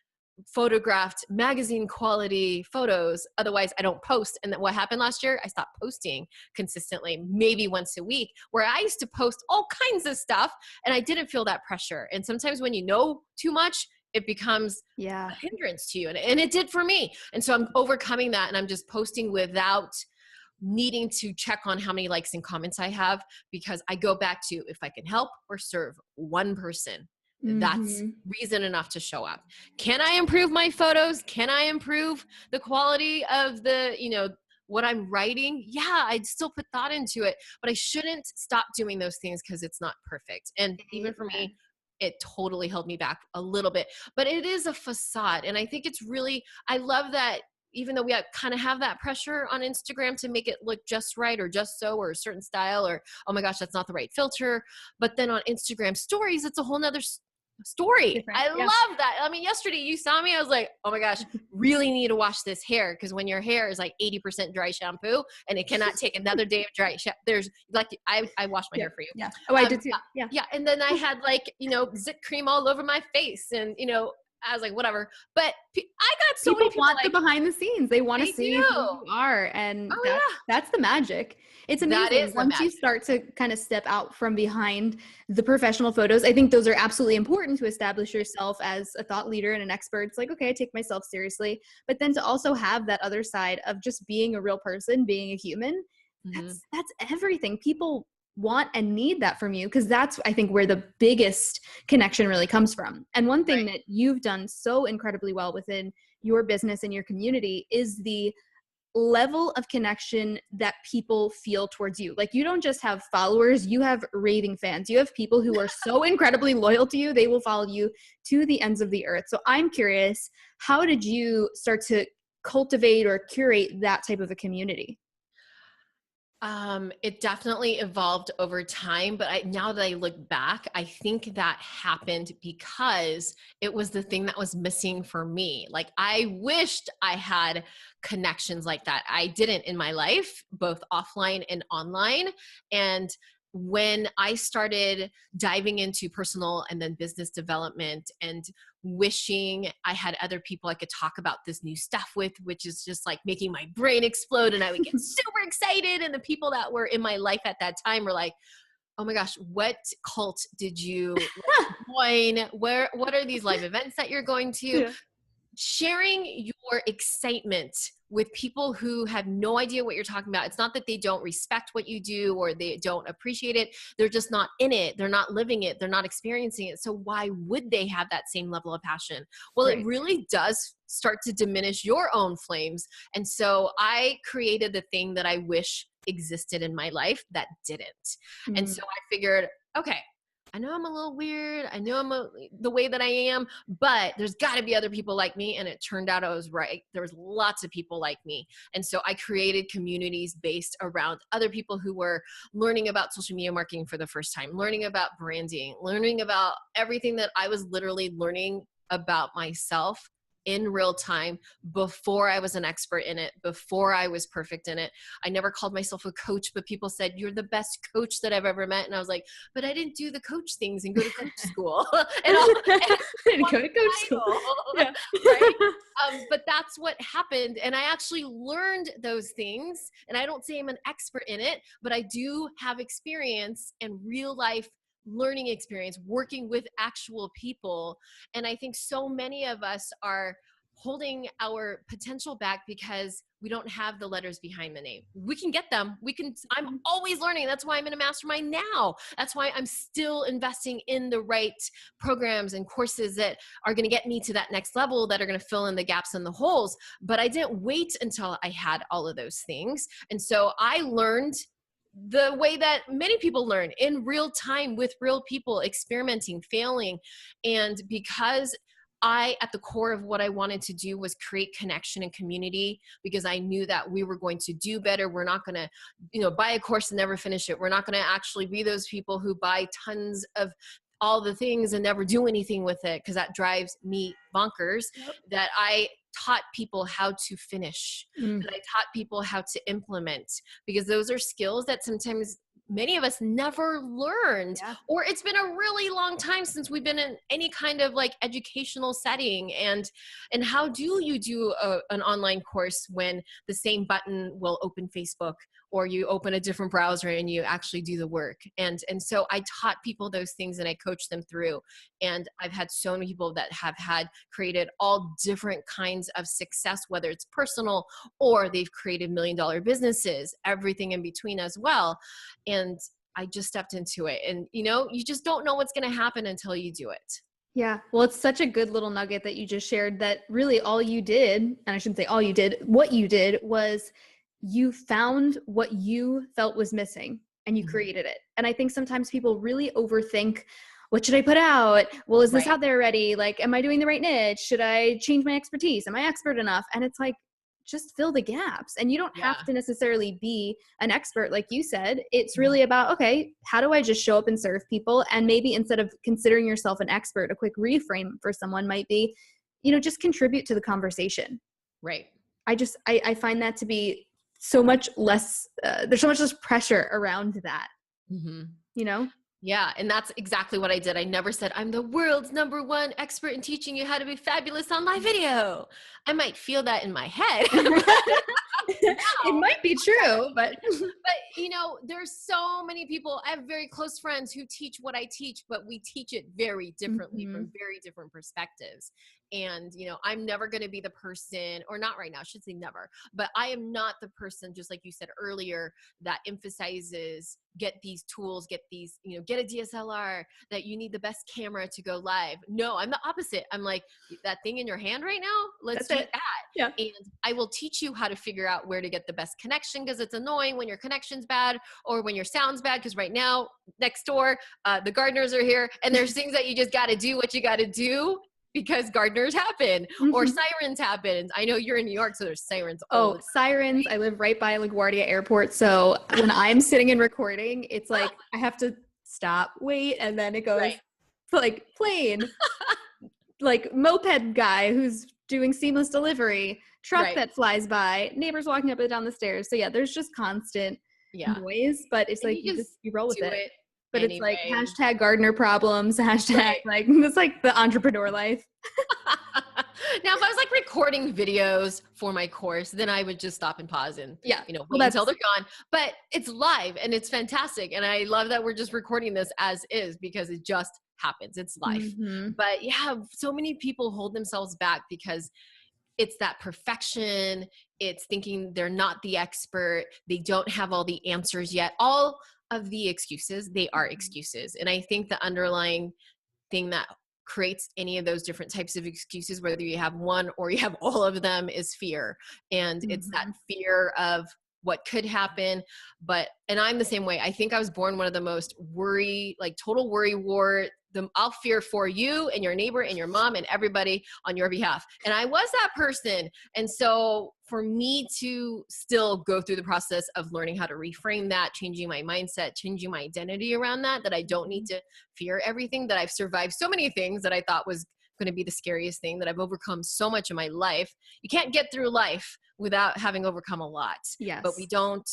Speaker 2: photographed magazine quality photos. Otherwise I don't post. And then what happened last year, I stopped posting consistently, maybe once a week, where I used to post all kinds of stuff and I didn't feel that pressure. And sometimes when you know too much, it becomes a hindrance to you. And it did for me. And so I'm overcoming that and I'm just posting without needing to check on how many likes and comments I have, because I go back to, if I can help or serve one person, that's reason enough to show up. Can I improve my photos? Can I improve the quality of the, what I'm writing? Yeah, I'd still put thought into it, but I shouldn't stop doing those things because it's not perfect. And even for me, it totally held me back a little bit, but it is a facade. And I think it's really, I love that even though we kind of have that pressure on Instagram to make it look just right or just so, or a certain style, or, oh my gosh, that's not the right filter. But then on Instagram stories, it's a whole nother story. Different. I love that. I mean, yesterday you saw me, I was like, oh my gosh, really need to wash this hair. Cause when your hair is like 80% dry shampoo and it cannot take another day of dry shampoo, there's like, I washed my hair for you.
Speaker 1: Yeah. Oh, I did too.
Speaker 2: Yeah. Yeah. And then I had like, zit cream all over my face and, I was like, whatever. But I got so many people
Speaker 1: want the behind the scenes. They want to see who you are. And that's the magic. It's amazing. Once you start to kind of step out from behind the professional photos, I think those are absolutely important to establish yourself as a thought leader and an expert. It's like, okay, I take myself seriously. But then to also have that other side of just being a real person, being a human, that's everything. People want and need that from you, because that's, I think, where the biggest connection really comes from. And one thing that you've done so incredibly well within your business and your community is the level of connection that people feel towards you. Like, you don't just have followers, you have raving fans. You have people who are so incredibly loyal to you, they will follow you to the ends of the earth. So I'm curious, how did you start to cultivate or curate that type of a community?
Speaker 2: It definitely evolved over time, but now that I look back, I think that happened because it was the thing that was missing for me. Like, I wished I had connections like that. I didn't in my life, both offline and online. And when I started diving into personal and then business development and wishing I had other people I could talk about this new stuff with, which is just like making my brain explode, and I would get super excited. And the people that were in my life at that time were like, oh my gosh, what cult did you join? What are these live events that you're going to? Yeah. Sharing your excitement with people who have no idea what you're talking about. It's not that they don't respect what you do or they don't appreciate it. They're just not in it. They're not living it. They're not experiencing it. So why would they have that same level of passion? Well, It really does start to diminish your own flames. And so I created the thing that I wish existed in my life that didn't. And so I figured, okay, I know I'm a little weird. I know I'm the way that I am, but there's got to be other people like me. And it turned out I was right. There was lots of people like me. And so I created communities based around other people who were learning about social media marketing for the first time, learning about branding, learning about everything that I was literally learning about myself in real time before I was an expert in it, before I was perfect in it. I never called myself a coach, but people said, you're the best coach that I've ever met. And I was like, but I didn't do the coach things and go to coach school. and
Speaker 1: go to coach school. Yeah.
Speaker 2: Right? But that's what happened. And I actually learned those things. And I don't say I'm an expert in it, but I do have experience and real life learning experience working with actual people. And I think so many of us are holding our potential back because we don't have the letters behind the name. We can get them. I'm always learning. That's why I'm in a mastermind now. That's why I'm still investing in the right programs and courses that are going to get me to that next level, that are going to fill in the gaps and the holes. But I didn't wait until I had all of those things. And so I learned the way that many people learn, in real time with real people, experimenting, failing. And because at the core of what I wanted to do was create connection and community, because I knew that we were going to do better. We're not going to, buy a course and never finish it. We're not going to actually be those people who buy tons of all the things and never do anything with it, because that drives me bonkers.
Speaker 1: Yep.
Speaker 2: That I taught people how to finish, that I taught people how to implement, because those are skills that sometimes many of us never learned, or it's been a really long time since we've been in any kind of like educational setting. And how do you do an online course when the same button will open Facebook, or you open a different browser and you actually do the work? And so I taught people those things and I coached them through. And I've had so many people that have created all different kinds of success, whether it's personal or they've created $1 million businesses, everything in between as well. And I just stepped into it. And, you just don't know what's going to happen until you do it.
Speaker 1: Yeah. Well, it's such a good little nugget that you just shared, that really all you did, and I shouldn't say all you did, what you did was you found what you felt was missing and you created it. And I think sometimes people really overthink, what should I put out? Well, is this out there already? Like, am I doing the right niche? Should I change my expertise? Am I expert enough? And it's like, just fill the gaps. And you don't have to necessarily be an expert, like you said. It's really about, okay, how do I just show up and serve people? And maybe instead of considering yourself an expert, a quick reframe for someone might be, just contribute to the conversation.
Speaker 2: Right.
Speaker 1: I find that to be so much less, there's so much less pressure around that,
Speaker 2: Yeah. And that's exactly what I did. I never said, I'm the world's #1 expert in teaching you how to be fabulous on live video. I might feel that in my head.
Speaker 1: It might be true, but
Speaker 2: there's so many people. I have very close friends who teach what I teach, but we teach it very differently from very different perspectives. And, I'm never going to be the person, or not right now, I should say never, but I am not the person, just like you said earlier, that emphasizes get these tools, get these, get a DSLR, that you need the best camera to go live. No, I'm the opposite. I'm like, that thing in your hand right now, let's do that.
Speaker 1: Yeah.
Speaker 2: And I will teach you how to figure out where to get the best connection, because it's annoying when your connection's bad or when your sound's bad. Because right now, next door, the gardeners are here, and there's things that you just got to do what you got to do, because gardeners happen or sirens happen. I know you're in New York, so there's sirens.
Speaker 1: Sirens. I live right by LaGuardia Airport. So when I'm sitting and recording, it's like I have to stop, wait, and then it goes like plane, like moped guy who's doing seamless delivery, truck that flies by, neighbors walking up and down the stairs. So there's just constant noise, but it's like you roll with it. But anyway. It's like #gardener problems, like, it's like the entrepreneur life.
Speaker 2: Now, if I was like recording videos for my course, then I would just stop and pause and, wait until they're gone. But it's live and it's fantastic. And I love that we're just recording this as is, because it just happens. It's life. But so many people hold themselves back because it's that perfection. It's thinking they're not the expert. They don't have all the answers yet. All of the excuses, they are excuses. And I think the underlying thing that creates any of those different types of excuses, whether you have one or you have all of them, is fear. And it's that fear of what could happen. And I'm the same way. I think I was born one of the most total worry wart. I'll fear for you and your neighbor and your mom and everybody on your behalf. And I was that person. And so for me to still go through the process of learning how to reframe that, changing my mindset, changing my identity around that I don't need to fear everything, that I've survived so many things that I thought was going to be the scariest thing, that I've overcome so much in my life. You can't get through life without having overcome a lot.
Speaker 1: Yes.
Speaker 2: But we don't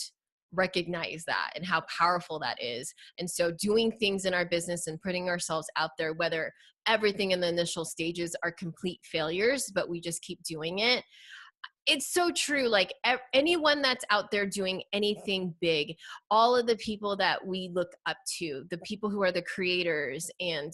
Speaker 2: recognize that and how powerful that is. And so doing things in our business and putting ourselves out there, whether everything in the initial stages are complete failures, but we just keep doing it. It's so true. Like anyone that's out there doing anything big, all of the people that we look up to, the people who are the creators and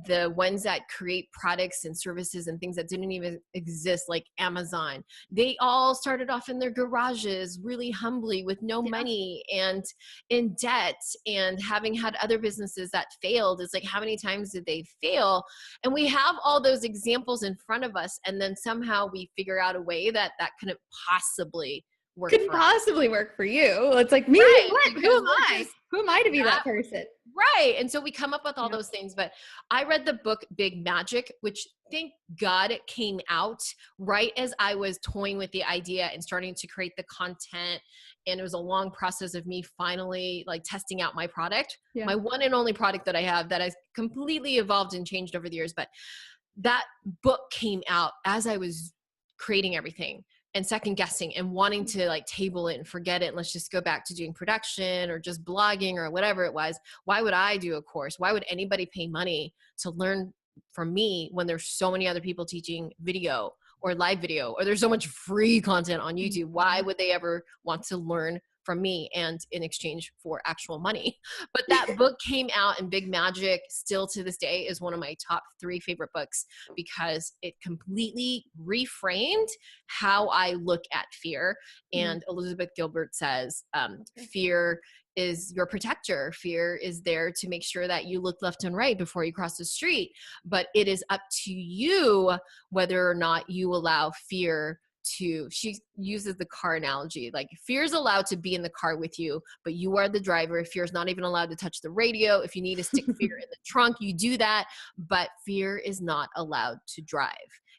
Speaker 2: the ones that create products and services and things that didn't even exist, like Amazon, they all started off in their garages really humbly with no money and in debt, and having had other businesses that failed. It's like, how many times did they fail? And we have all those examples in front of us, and then somehow we figure out a way that couldn't possibly work.
Speaker 1: Couldn't possibly work for you. It's like me. Right, what? Who am I? Who am I to be that person?
Speaker 2: Right. And so we come up with all those things. But I read the book Big Magic, which thank God it came out right as I was toying with the idea and starting to create the content. And it was a long process of me finally like testing out my product, my one and only product that I have that has completely evolved and changed over the years. But that book came out as I was creating everything and second guessing and wanting to like table it and forget it. And let's just go back to doing production or just blogging or whatever it was. Why would I do a course? Why would anybody pay money to learn from me when there's so many other people teaching video or live video, or there's so much free content on YouTube? Why would they ever want to learn from me and in exchange for actual money? But that book came out, and Big Magic still to this day is one of my top 3 favorite books because it completely reframed how I look at fear. And Elizabeth Gilbert says, fear is your protector. Fear is there to make sure that you look left and right before you cross the street. But it is up to you whether or not you allow fear to, she uses the car analogy, like fear is allowed to be in the car with you, but you are the driver. Fear is not even allowed to touch the radio. If you need to stick fear in the trunk, you do that, but fear is not allowed to drive.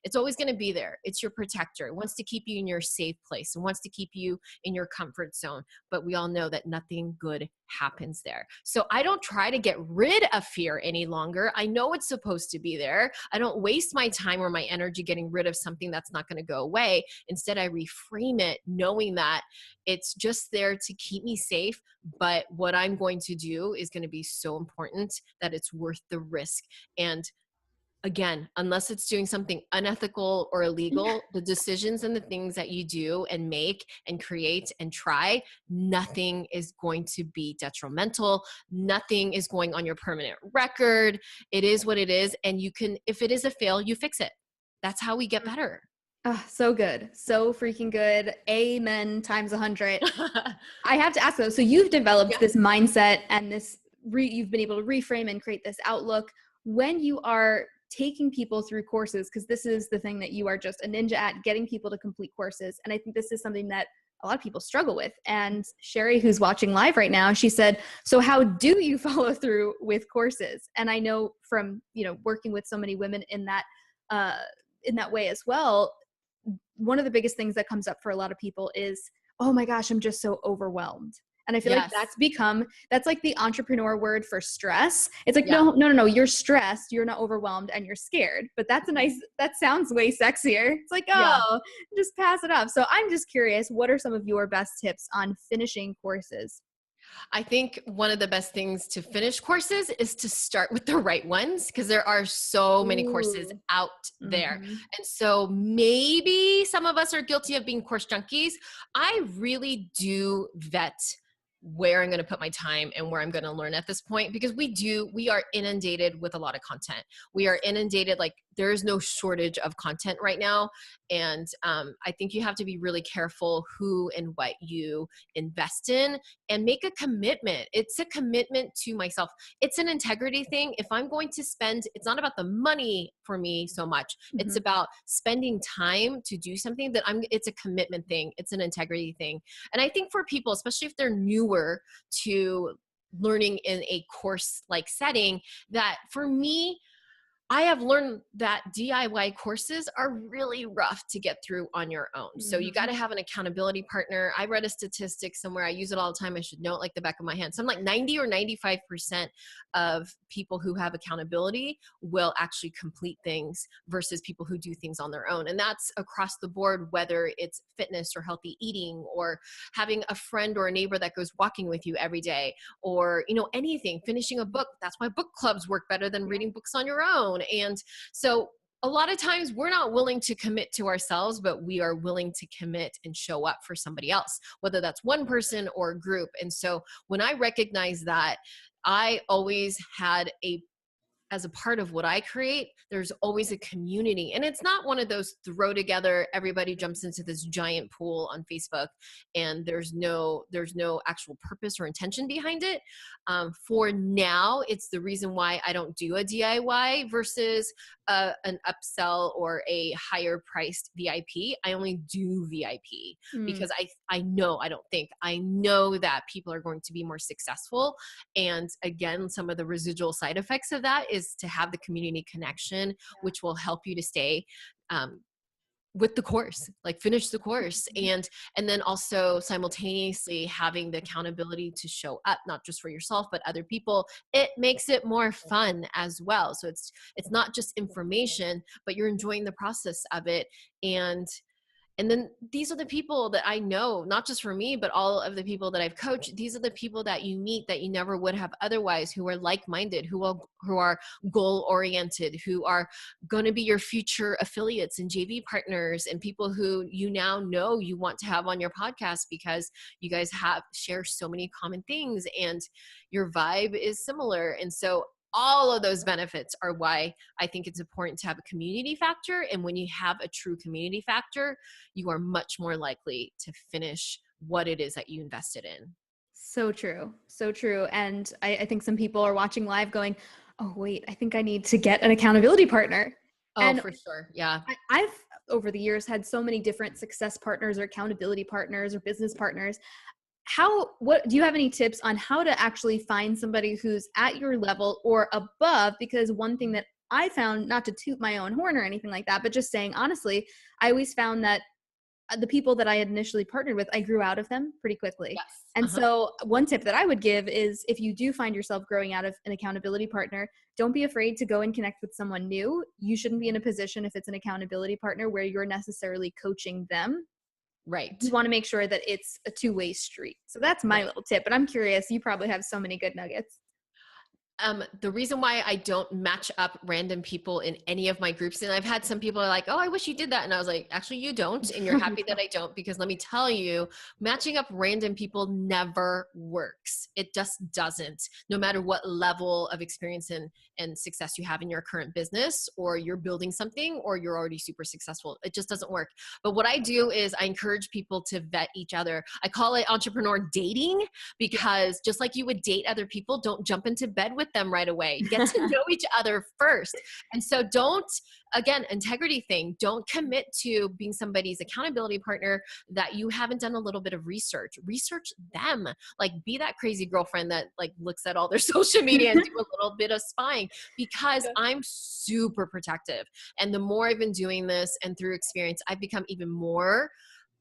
Speaker 2: It's always going to be there. It's your protector. It wants to keep you in your safe place. It wants to keep you in your comfort zone. But we all know that nothing good happens there. So I don't try to get rid of fear any longer. I know it's supposed to be there. I don't waste my time or my energy getting rid of something that's not going to go away. Instead, I reframe it knowing that it's just there to keep me safe. But what I'm going to do is going to be so important that it's worth the risk. And again, unless it's doing something unethical or illegal, the decisions and the things that you do and make and create and try, nothing is going to be detrimental. Nothing is going on your permanent record. It is what it is. And you can, if it is a fail, you fix it. That's how we get better.
Speaker 1: Oh, so good. So freaking good. Amen times 100. I have to ask though, so you've developed this mindset and this, you've been able to reframe and create this outlook when you are taking people through courses, because this is the thing that you are just a ninja at, getting people to complete courses. And I think this is something that a lot of people struggle with. And Sherry, who's watching live right now, she said, so how do you follow through with courses? And I know from, you know, working with so many women in that way as well, one of the biggest things that comes up for a lot of people is, oh my gosh, I'm just so overwhelmed. And I feel like that's like the entrepreneur word for stress. It's like, no, you're stressed, you're not overwhelmed, and you're scared. But that's that sounds way sexier. It's like, just pass it off. So I'm just curious, what are some of your best tips on finishing courses?
Speaker 2: I think one of the best things to finish courses is to start with the right ones, because there are so many courses out there. And so maybe some of us are guilty of being course junkies. I really do vet where I'm going to put my time and where I'm going to learn at this point, because we are inundated with a lot of content. We are inundated, like there is no shortage of content right now. And I think you have to be really careful who and what you invest in and make a commitment. It's a commitment to myself. It's an integrity thing. If I'm going to spend, it's not about the money for me so much. It's about spending time to do something that it's a commitment thing. It's an integrity thing. And I think for people, especially if they're newer to learning in a course-like setting, that for me, I have learned that DIY courses are really rough to get through on your own. So you got to have an accountability partner. I read a statistic somewhere. I use it all the time. I should know it like the back of my hand. So I'm like 90 or 95% of people who have accountability will actually complete things versus people who do things on their own. And that's across the board, whether it's fitness or healthy eating or having a friend or a neighbor that goes walking with you every day, or, you know, anything, finishing a book. That's why book clubs work better than reading books on your own. And so a lot of times we're not willing to commit to ourselves, but we are willing to commit and show up for somebody else, whether that's one person or a group. And so when I recognize that, I always had as a part of what I create, there's always a community. And it's not one of those throw together, everybody jumps into this giant pool on Facebook and there's no actual purpose or intention behind it. For now, it's the reason why I don't do a DIY versus an upsell or a higher priced VIP. I only do VIP because I know that people are going to be more successful. And again, some of the residual side effects of that is is to have the community connection, which will help you to stay with the course, like finish the course. And then also simultaneously having the accountability to show up, not just for yourself, but other people. It makes it more fun as well. So it's not just information, but you're enjoying the process of it. And then these are the people that I know, not just for me, but all of the people that I've coached. These are the people that you meet that you never would have otherwise, who are like-minded, who are goal-oriented, who are going to be your future affiliates and JV partners, and people who you now know you want to have on your podcast because you guys share so many common things and your vibe is similar. And so all of those benefits are why I think it's important to have a community factor. And when you have a true community factor, you are much more likely to finish what it is that you invested in.
Speaker 1: So true. So true. And I think some people are watching live going, oh, wait, I think I need to get an accountability partner.
Speaker 2: Oh, and for sure. Yeah.
Speaker 1: I've over the years had so many different success partners or accountability partners or business partners. What do you have any tips on how to actually find somebody who's at your level or above? Because one thing that I found, not to toot my own horn or anything like that, but just saying honestly, I always found that the people that I had initially partnered with, I grew out of them pretty quickly.
Speaker 2: Yes.
Speaker 1: And so one tip that I would give is if you do find yourself growing out of an accountability partner, don't be afraid to go and connect with someone new. You shouldn't be in a position, if it's an accountability partner, where you're necessarily coaching them.
Speaker 2: Right.
Speaker 1: You want to make sure that it's a two-way street. So that's my little tip, but I'm curious, you probably have so many good nuggets.
Speaker 2: The reason why I don't match up random people in any of my groups, and I've had some people are like, oh, I wish you did that. And I was like, actually, you don't. And you're happy that I don't, because let me tell you, matching up random people never works. It just doesn't, no matter what level of experience and success you have in your current business, or you're building something, or you're already super successful. It just doesn't work. But what I do is I encourage people to vet each other. I call it entrepreneur dating, because just like you would date other people, don't jump into bed with them right away. Get to know each other first. And so again, integrity thing, don't commit to being somebody's accountability partner that you haven't done a little bit of research. Research them. Like, be that crazy girlfriend that like looks at all their social media and do a little bit of spying, because I'm super protective. And the more I've been doing this and through experience, I've become even more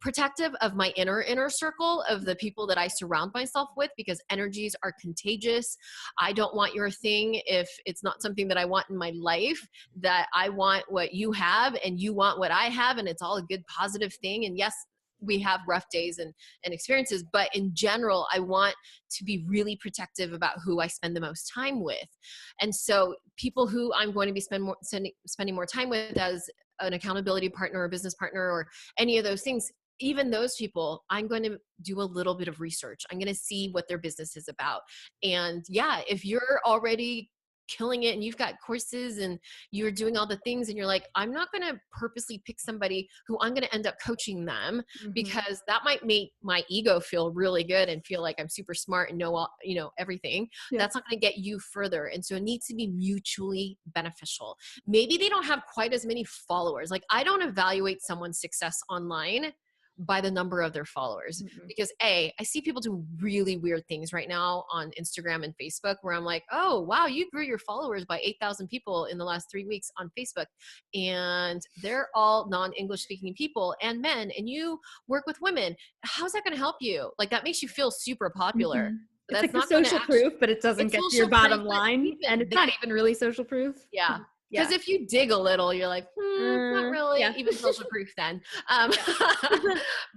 Speaker 2: protective of my inner circle of the people that I surround myself with, because energies are contagious. I don't want your thing if it's not something that I want in my life. That I want what you have and you want what I have, and it's all a good positive thing. And yes, we have rough days and experiences, but in general, I want to be really protective about who I spend the most time with. And so people who I'm going to be spending more time with as an accountability partner or business partner or any of those things, even those people, I'm going to do a little bit of research. I'm going to see what their business is about. And yeah, if you're already killing it and you've got courses and you're doing all the things and you're like, I'm not going to purposely pick somebody who I'm going to end up coaching them, because that might make my ego feel really good and feel like I'm super smart and know all, everything. Yeah. That's not going to get you further. And so it needs to be mutually beneficial. Maybe they don't have quite as many followers. Like, I don't evaluate someone's success online by the number of their followers, because I see people do really weird things right now on Instagram and Facebook where I'm like, oh, wow, you grew your followers by 8,000 people in the last 3 weeks on Facebook, and they're all non-English speaking people and men, and you work with women. How's that going to help you? Like, that makes you feel super popular.
Speaker 1: It's like the social proof, but it doesn't get to your bottom line, and it's not even really social proof.
Speaker 2: Yeah. Because if you dig a little, you're like, it's not really even social proof then.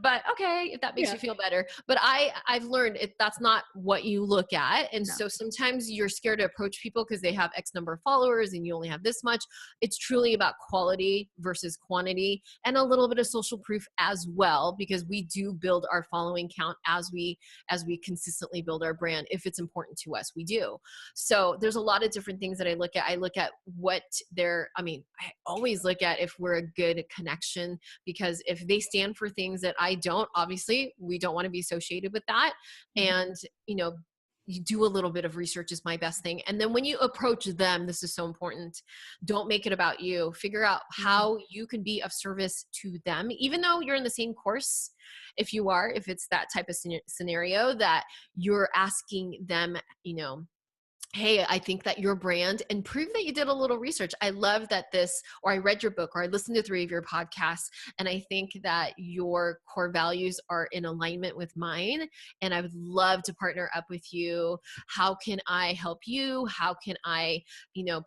Speaker 2: But okay, if that makes you feel better. But I've learned that's not what you look at. And so sometimes you're scared to approach people because they have X number of followers and you only have this much. It's truly about quality versus quantity, and a little bit of social proof as well, because we do build our following count as we consistently build our brand. If it's important to us, we do. So there's a lot of different things that I look at. I look at what I always look at if we're a good connection, because if they stand for things that I don't, obviously we don't want to be associated with that. And, you do a little bit of research is my best thing. And then when you approach them, this is so important. Don't make it about you. Figure out how you can be of service to them, even though you're in the same course. If it's that type of scenario that you're asking them, hey, I think that your brand, and prove that you did a little research. I love that this, or I read your book, or I listened to 3 of your podcasts, and I think that your core values are in alignment with mine. And I would love to partner up with you. How can I help you? How can I,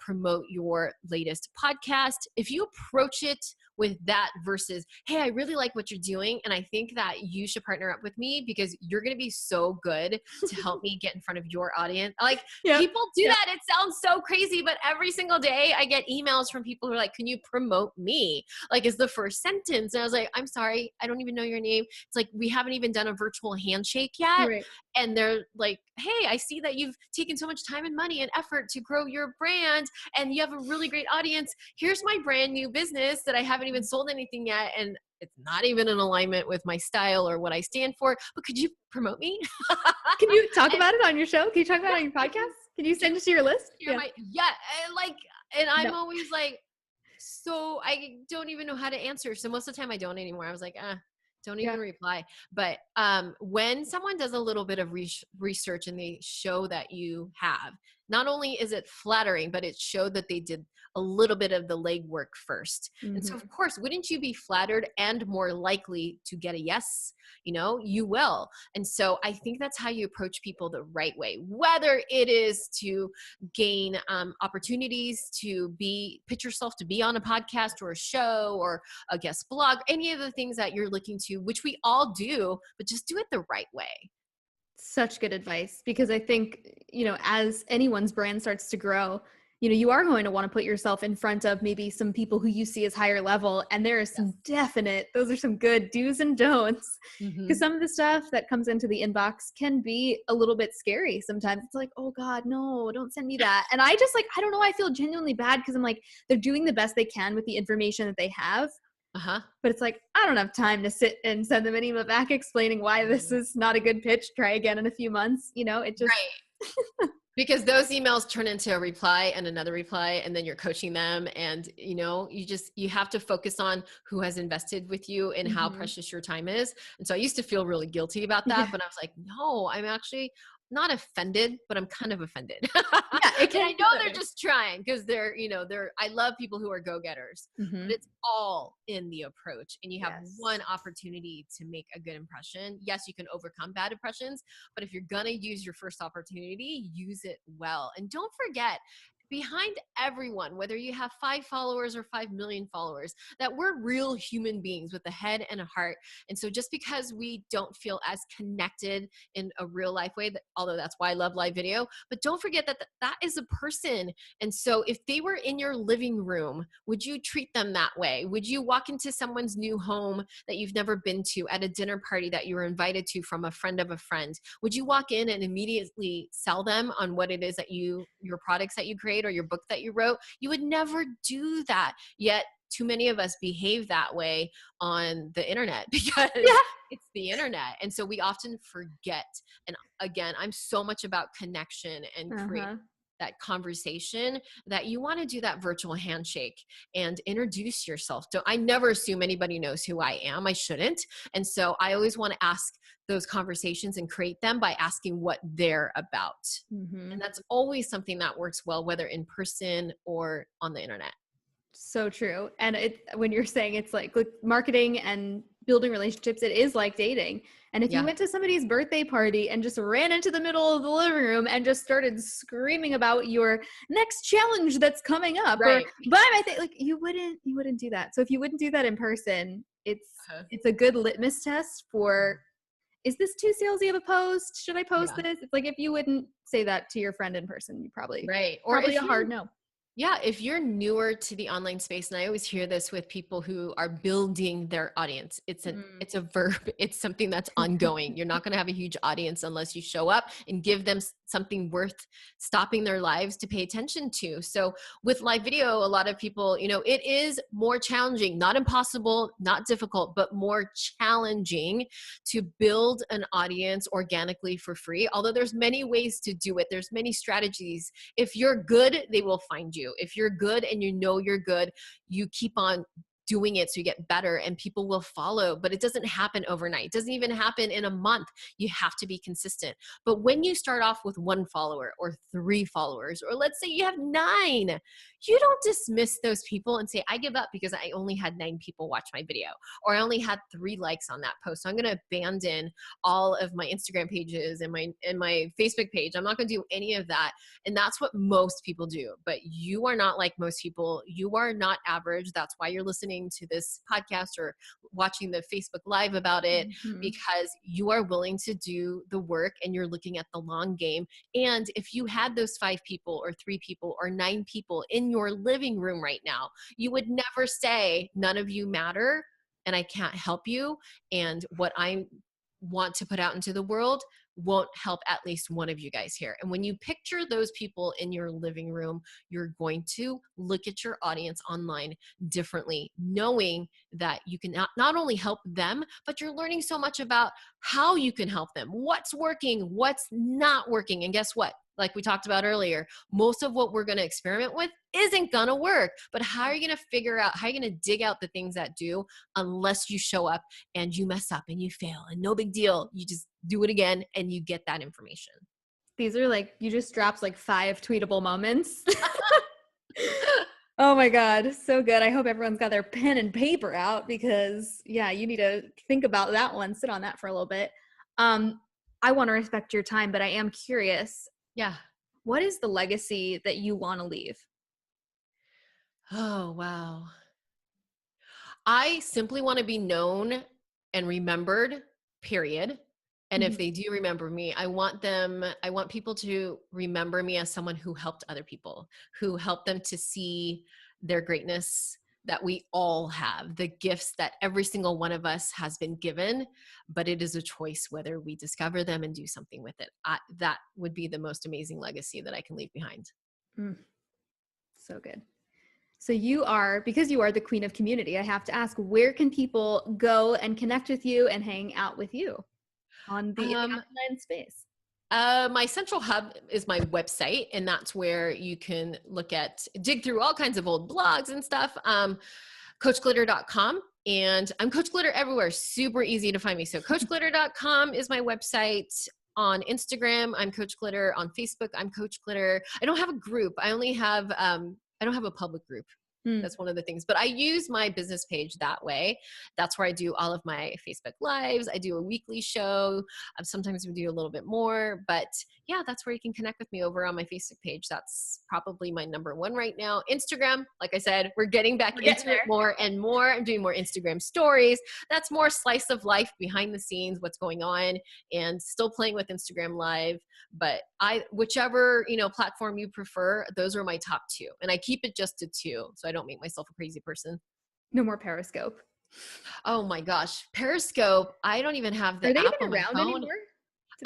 Speaker 2: promote your latest podcast? If you approach it with that versus, hey, I really like what you're doing, and I think that you should partner up with me because you're going to be so good to help me get in front of your audience. Like,
Speaker 1: Yep.
Speaker 2: people do that. It sounds so crazy, but every single day I get emails from people who are like, can you promote me? Like, is the first sentence. And I was like, I'm sorry, I don't even know your name. It's like, we haven't even done a virtual handshake yet.
Speaker 1: Right.
Speaker 2: And they're like, hey, I see that you've taken so much time and money and effort to grow your brand, and you have a really great audience. Here's my brand new business that I haven't even sold anything yet. And it's not even in alignment with my style or what I stand for, but could you promote me?
Speaker 1: Can you talk about it on your show? Can you talk about it on your podcast? Can you send it to your list?
Speaker 2: Yeah. And I'm always like, so I don't even know how to answer. So most of the time I don't anymore. I was like, don't even reply. But when someone does a little bit of research and they show that you have, not only is it flattering, but it showed that they did a little bit of the legwork first. Mm-hmm. And so, of course, wouldn't you be flattered and more likely to get a yes? You will. And so I think that's how you approach people the right way, whether it is to gain opportunities to pitch yourself to be on a podcast or a show or a guest blog, any of the things that you're looking to, which we all do, but just do it the right way.
Speaker 1: Such good advice, because I think, as anyone's brand starts to grow, you are going to want to put yourself in front of maybe some people who you see as higher level. And there is some those are some good do's and don'ts, because some of the stuff that comes into the inbox can be a little bit scary. Sometimes it's like, oh God, no, don't send me that. And I just I don't know, I feel genuinely bad because I'm like, they're doing the best they can with the information that they have. But it's like, I don't have time to sit and send them an email back explaining why this is not a good pitch. Try again in a few months. It just.
Speaker 2: Right. Because those emails turn into a reply and another reply, and then you're coaching them. And, you have to focus on who has invested with you and how precious your time is. And so I used to feel really guilty about that, but I was like, no, I'm actually not offended, but I'm kind of offended. And I know they're just trying because I love people who are go-getters, but it's all in the approach, and you have one opportunity to make a good impression. Yes, you can overcome bad impressions, but if you're going to use your first opportunity, use it well. And don't forget, behind everyone, whether you have 5 followers or 5 million followers, that we're real human beings with a head and a heart. And so just because we don't feel as connected in a real life way, although that's why I love live video, but don't forget that that is a person. And so if they were in your living room, would you treat them that way? Would you walk into someone's new home that you've never been to, at a dinner party that you were invited to from a friend of a friend? Would you walk in and immediately sell them on what it is that your products that you create or your book that you wrote? You would never do that. Yet too many of us behave that way on the internet because it's the internet. And so we often forget. And again, I'm so much about connection and create that conversation, that you want to do that virtual handshake and introduce yourself. I never assume anybody knows who I am. I shouldn't. And so I always want to ask those conversations and create them by asking what they're about. And that's always something that works well, whether in person or on the internet.
Speaker 1: So true. And when you're saying it's like marketing and building relationships, it is like dating. And if you went to somebody's birthday party and just ran into the middle of the living room and just started screaming about your next challenge that's coming up, or buy my thing, you wouldn't do that. So if you wouldn't do that in person, it's a good litmus test for, is this too salesy of a post? Should I post this? It's like, if you wouldn't say that to your friend in person, you probably, or probably a hard no.
Speaker 2: Yeah, if you're newer to the online space, and I always hear this with people who are building their audience, it's a verb. It's something that's ongoing. You're not going to have a huge audience unless you show up and give them something worth stopping their lives to pay attention to. So with live video, a lot of people, it is more challenging, not impossible, not difficult, but more challenging to build an audience organically for free. Although there's many ways to do it. There's many strategies. If you're good, they will find you. If you're good and you're good, you keep on doing it so you get better and people will follow, but it doesn't happen overnight. It doesn't even happen in a month. You have to be consistent. But when you start off with 1 follower or 3 followers, or let's say you have 9, you don't dismiss those people and say, I give up because I only had 9 people watch my video, or I only had 3 likes on that post. So I'm going to abandon all of my Instagram pages and my Facebook page. I'm not going to do any of that. And that's what most people do. But you are not like most people. You are not average. That's why you're listening to this podcast or watching the Facebook Live about it, because you are willing to do the work and you're looking at the long game. And if you had those 5 people or 3 people or 9 people in your living room right now, you would never say, none of you matter and I can't help you. And what I want to put out into the world won't help at least one of you guys here. And when you picture those people in your living room, you're going to look at your audience online differently, knowing that you can not only help them, but you're learning so much about how you can help them, what's working, what's not working. And guess what? Like we talked about earlier, most of what we're going to experiment with isn't going to work. But how are you going to figure out, how are you going to dig out the things that do, unless you show up and you mess up and you fail and no big deal. You just do it again and you get that information.
Speaker 1: These are like, you just dropped like 5 tweetable moments. Oh my God. So good. I hope everyone's got their pen and paper out, because yeah, you need to think about that one, sit on that for a little bit. I want to respect your time, but I am curious.
Speaker 2: Yeah.
Speaker 1: What is the legacy that you want to leave?
Speaker 2: Oh, wow. I simply want to be known and remembered, period. And if they do remember me, I want people to remember me as someone who helped other people, who helped them to see their greatness that we all have, the gifts that every single one of us has been given, but it is a choice whether we discover them and do something with it. That would be the most amazing legacy that I can leave behind.
Speaker 1: So good. So because you are the queen of community, I have to ask, where can people go and connect with you and hang out with you on the online space?
Speaker 2: My central hub is my website, and that's where you can dig through all kinds of old blogs and stuff. CoachGlitter.com, and I'm Coach Glitter everywhere. Super easy to find me. So CoachGlitter.com is my website. On Instagram, I'm Coach Glitter. On Facebook, I'm Coach Glitter. I don't have a group. I don't have a public group. That's one of the things, but I use my business page that way. That's where I do all of my Facebook Lives. I do a weekly show. Sometimes we do a little bit more, but yeah, that's where you can connect with me, over on my Facebook page. That's probably my number 1 right now. Instagram, like I said, we're getting back into it more and more. I'm doing more Instagram stories. That's more slice of life behind the scenes, what's going on, and still playing with Instagram Live. But whichever, platform you prefer, those are my top 2. And I keep it just to 2, so I don't make myself a crazy person.
Speaker 1: No more Periscope.
Speaker 2: Oh my gosh. Periscope. I don't even have the app on my phone.
Speaker 1: Anymore?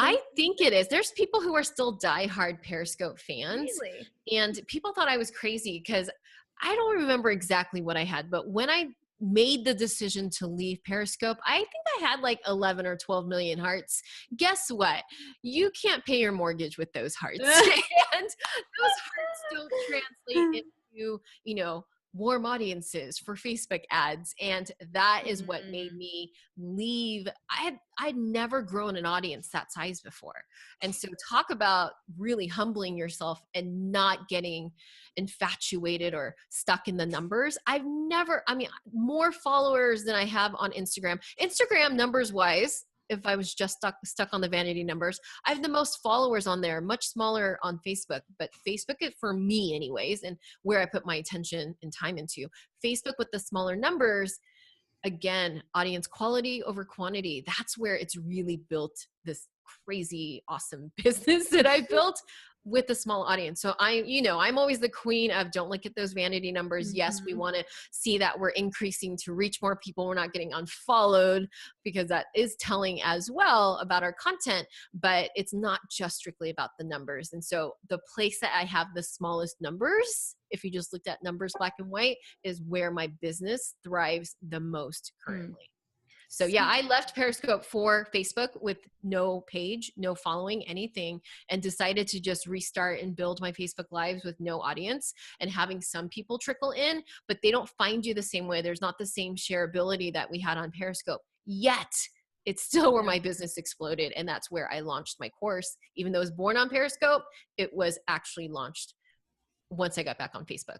Speaker 2: I think it is. There's people who are still diehard Periscope fans.
Speaker 1: Really?
Speaker 2: And people thought I was crazy because I don't remember exactly what I had, but when I made the decision to leave Periscope, I think I had like 11 or 12 million hearts. Guess what? You can't pay your mortgage with those hearts. And those hearts don't translate into, warm audiences for Facebook ads. And that is what made me leave. I'd never grown an audience that size before. And so talk about really humbling yourself and not getting infatuated or stuck in the numbers. More followers than I have on Instagram. Instagram numbers wise, if I was just stuck on the vanity numbers, I have the most followers on there, much smaller on Facebook, but Facebook is for me anyways, and where I put my attention and time into. Facebook with the smaller numbers, again, audience quality over quantity. That's where it's really built this crazy, awesome business that I built with a small audience. So I'm always the queen of don't look at those vanity numbers. Yes, we want to see that we're increasing to reach more people. We're not getting unfollowed, because that is telling as well about our content, but it's not just strictly about the numbers. And so the place that I have the smallest numbers, if you just looked at numbers black and white, is where my business thrives the most currently. So yeah, I left Periscope for Facebook with no page, no following, anything, and decided to just restart and build my Facebook Lives with no audience and having some people trickle in, but they don't find you the same way. There's not the same shareability that we had on Periscope yet. It's still where my business exploded. And that's where I launched my course. Even though it was born on Periscope, it was actually launched once I got back on Facebook.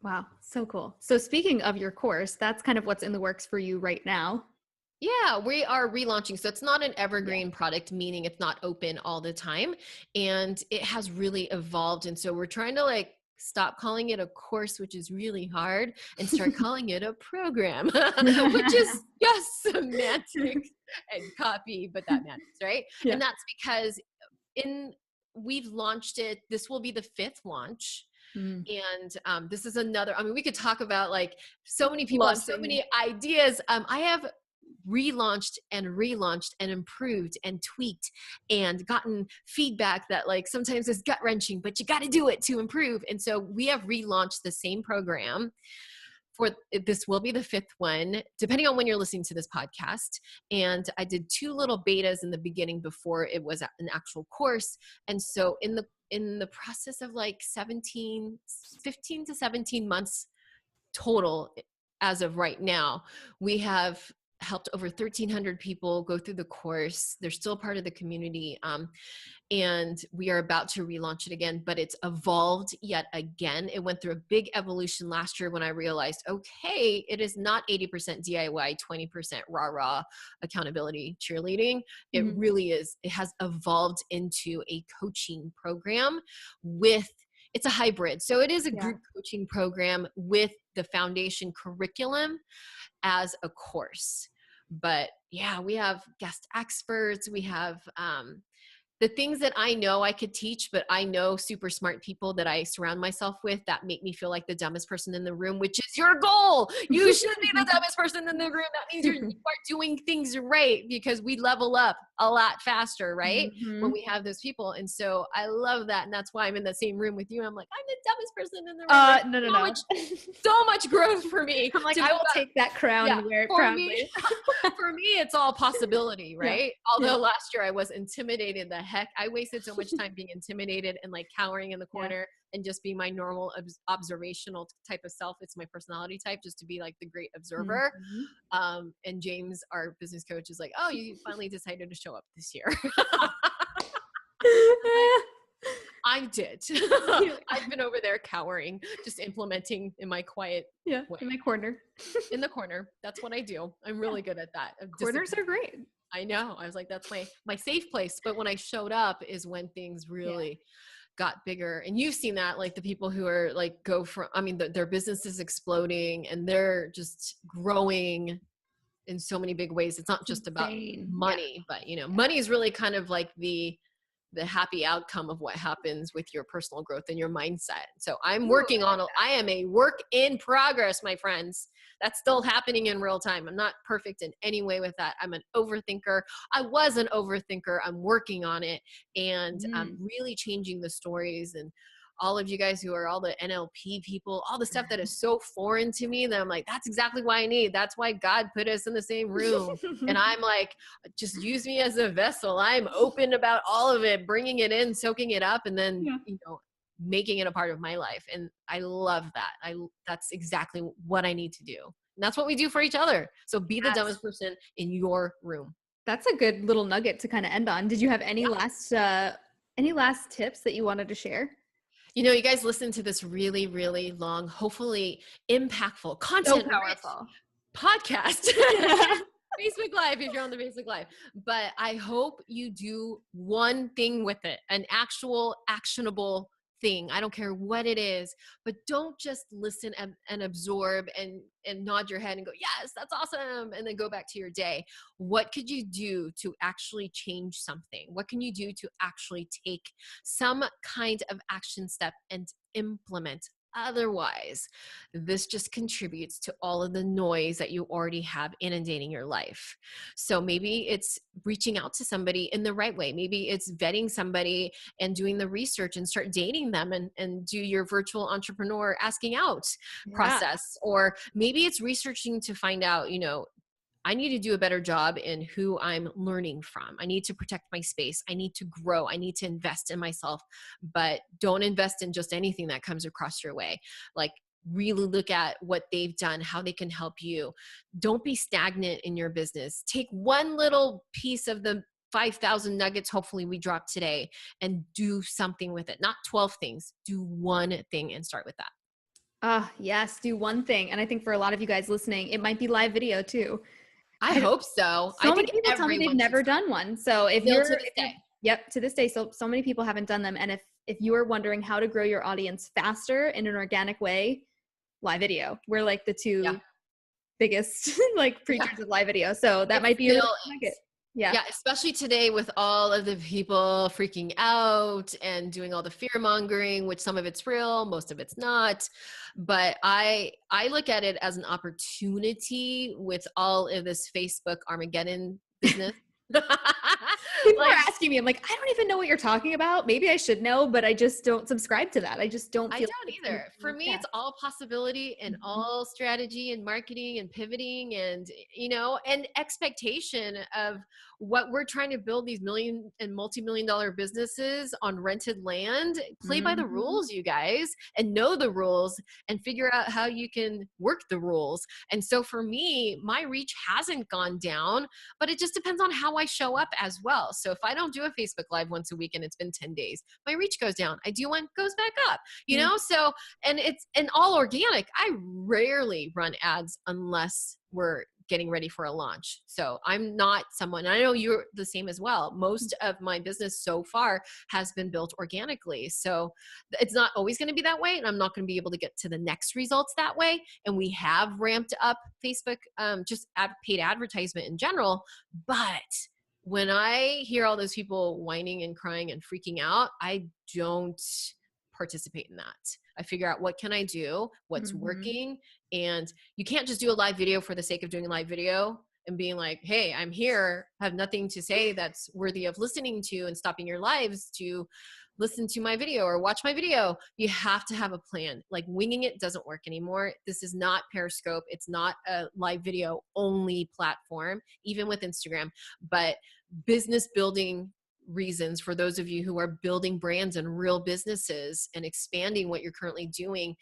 Speaker 1: Wow. So cool. So speaking of your course, that's kind of what's in the works for you right now.
Speaker 2: Yeah, we are relaunching. So it's not an evergreen product, meaning it's not open all the time. And it has really evolved. And so we're trying to like stop calling it a course, which is really hard, and start calling it a program, which is just semantics and copy, but that matters, right? Yeah. And that's because we've launched it. This will be the 5th launch. And this is another, I mean, we could talk about like so many people have so many ideas. I have relaunched and improved and tweaked and gotten feedback that like sometimes is gut wrenching, but you got to do it to improve. And so we have relaunched the same program. This will be the 5th one, depending on when you're listening to this podcast. And I did 2 little betas in the beginning before it was an actual course. And so in the process of like 15 to 17 months total, as of right now, we have helped over 1,300 people go through the course. They're still part of the community. And we are about to relaunch it again, but it's evolved yet again. It went through a big evolution last year when I realized, okay, it is not 80% DIY, 20% rah-rah accountability cheerleading. It really is. It has evolved into a coaching program it's a hybrid. So it is a group coaching program with the foundation curriculum as a course. But yeah, we have guest experts. We have the things that I know I could teach, but I know super smart people that I surround myself with that make me feel like the dumbest person in the room, which is your goal. You should be the dumbest person in the room. That means you are doing things right, because we level up a lot faster, right? When we have those people. And so I love that. And that's why I'm in the same room with you. I'm like, I'm the dumbest person in the room. No. So much growth for me.
Speaker 1: I'm like, I will take that crown and wear it proudly.
Speaker 2: For me, it's all possibility, right? Although last year I was intimidated the heck. I wasted so much time being intimidated and like cowering in the corner and just being my normal observational type of self. It's my personality type, just to be like the great observer. And James, our business coach, is like, oh, you finally decided to show up this year. I did. I've been over there cowering, just implementing in my quiet way.
Speaker 1: In my corner.
Speaker 2: In the corner. That's what I do. I'm really good at that.
Speaker 1: Corners are great.
Speaker 2: I know. I was like, that's my safe place. But when I showed up is when things really got bigger. And you've seen that, like the people who are like their business is exploding and they're just growing in so many big ways. It's not just about money, but money is really kind of like the happy outcome of what happens with your personal growth and your mindset. So I'm working on I am a work in progress, my friends. That's still happening in real time. I'm not perfect in any way with that. I'm an overthinker. I was an overthinker. I'm working on it, and I'm really changing the stories. And all of you guys who are all the NLP people, all the stuff that is so foreign to me that I'm like, that's exactly why I need. That's why God put us in the same room. And I'm like, just use me as a vessel. I'm open about all of it, bringing it in, soaking it up, and then, making it a part of my life. And I love that. That's exactly what I need to do. And that's what we do for each other. So be the dumbest person in your room.
Speaker 1: That's a good little nugget to kind of end on. Did you have any last tips that you wanted to share?
Speaker 2: You guys listen to this really, really long, hopefully impactful, content powerful podcast. Facebook Live, if you're on the Facebook Live. But I hope you do one thing with it, an actual actionable thing. I don't care what it is, but don't just listen and absorb and nod your head and go, yes, that's awesome, and then go back to your day. What could you do to actually change something? What can you do to actually take some kind of action step and implement? Otherwise, this just contributes to all of the noise that you already have inundating your life. So maybe it's reaching out to somebody in the right way. Maybe it's vetting somebody and doing the research and start dating them and do your virtual entrepreneur asking out process. Or maybe it's researching to find out, I need to do a better job in who I'm learning from. I need to protect my space. I need to grow. I need to invest in myself, but don't invest in just anything that comes across your way. Like, really look at what they've done, how they can help you. Don't be stagnant in your business. Take one little piece of the 5,000 nuggets, hopefully we dropped today, and do something with it. Not 12 things. Do one thing and start with that.
Speaker 1: Yes, do one thing. And I think for a lot of you guys listening, it might be live video too.
Speaker 2: I hope so.
Speaker 1: So
Speaker 2: I
Speaker 1: many
Speaker 2: think
Speaker 1: people tell me they've never done one. So if
Speaker 2: Still
Speaker 1: you're,
Speaker 2: to this day.
Speaker 1: Yep, to this day. So many people haven't done them. And if you are wondering how to grow your audience faster in an organic way, live video. We're like the two biggest like preachers of live video. So that might be a really nugget.
Speaker 2: Yeah, especially today with all of the people freaking out and doing all the fear mongering, which some of it's real, most of it's not. But I look at it as an opportunity with all of this Facebook Armageddon business.
Speaker 1: People are asking me, I'm like, I don't even know what you're talking about. Maybe I should know, but I just don't subscribe to that. I just don't feel.
Speaker 2: I don't either. For me, it's all possibility and all strategy and marketing and pivoting and, and expectation of what we're trying to build, these million and multi-million dollar businesses on rented land. Play by the rules, you guys, and know the rules and figure out how you can work the rules. And so for me, my reach hasn't gone down, but it just depends on how I show up as well. So if I don't do a Facebook Live once a week and it's been 10 days, my reach goes down. I do one, goes back up, So, and it's all organic. I rarely run ads unless we're getting ready for a launch. So I'm not someone, I know you're the same as well. Most of my business so far has been built organically. So it's not always going to be that way. And I'm not going to be able to get to the next results that way. And we have ramped up Facebook, just paid advertisement in general. But when I hear all those people whining and crying and freaking out, I don't participate in that. I figure out what can I do, what's working. And you can't just do a live video for the sake of doing a live video and being like, hey, I'm here, have nothing to say that's worthy of listening to, and stopping your lives to listen to my video or watch my video. You have to have a plan. Like, winging it doesn't work anymore. This is not Periscope. It's not a live video only platform, even with Instagram. But business building reasons, for those of you who are building brands and real businesses and expanding what you're currently doing,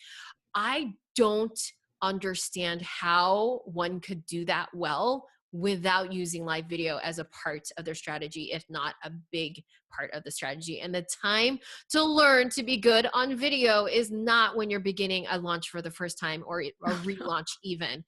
Speaker 2: I don't understand how one could do that well without using live video as a part of their strategy, if not a big part of the strategy. And the time to learn to be good on video is not when you're beginning a launch for the first time or a relaunch even.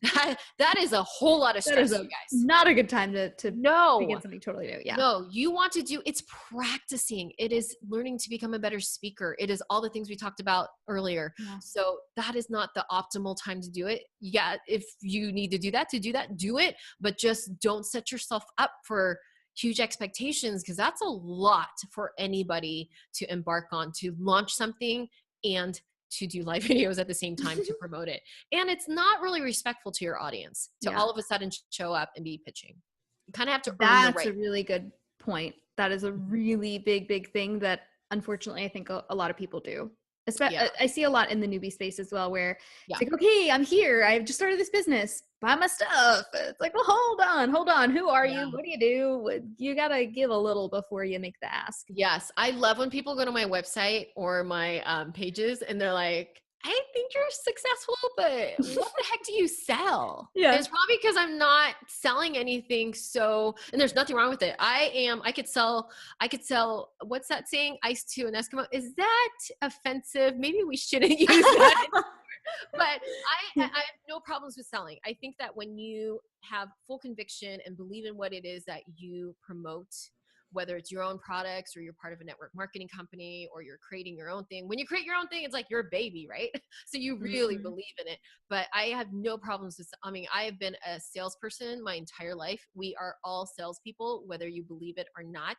Speaker 2: That is a whole lot of stress, you guys.
Speaker 1: Not a good time to begin something totally new. Yeah.
Speaker 2: No, you want to do, it's practicing. It is learning to become a better speaker. It is all the things we talked about earlier. Yeah. So that is not the optimal time to do it. Yeah, if you need to do that, do it. But just don't set yourself up for huge expectations, because that's a lot for anybody to embark on, to launch something and to do live videos at the same time to promote it. And it's not really respectful to your audience to all of a sudden show up and be pitching. You kind of have to earn the right.
Speaker 1: That's a really good point. That is a really big thing that unfortunately I think a lot of people do. I see a lot in the newbie space as well, where it's like, okay, I'm here. I've just started this business. Buy my stuff. It's like, well, hold on. Who are you? What do you do? You got to give a little before you make the ask.
Speaker 2: Yes. I love when people go to my website or my pages and they're like, I think you're successful, but what the heck do you sell? Yeah. It's probably because I'm not selling anything. So, and there's nothing wrong with it. I could sell, what's that saying? Ice to an Eskimo. Is that offensive? Maybe we shouldn't use that. But I have no problems with selling. I think that when you have full conviction and believe in what it is that you promote, whether it's your own products or you're part of a network marketing company or you're creating your own thing. When you create your own thing, it's like your baby, right? So you really believe in it. But I have no problems with, I have been a salesperson my entire life. We are all salespeople, whether you believe it or not.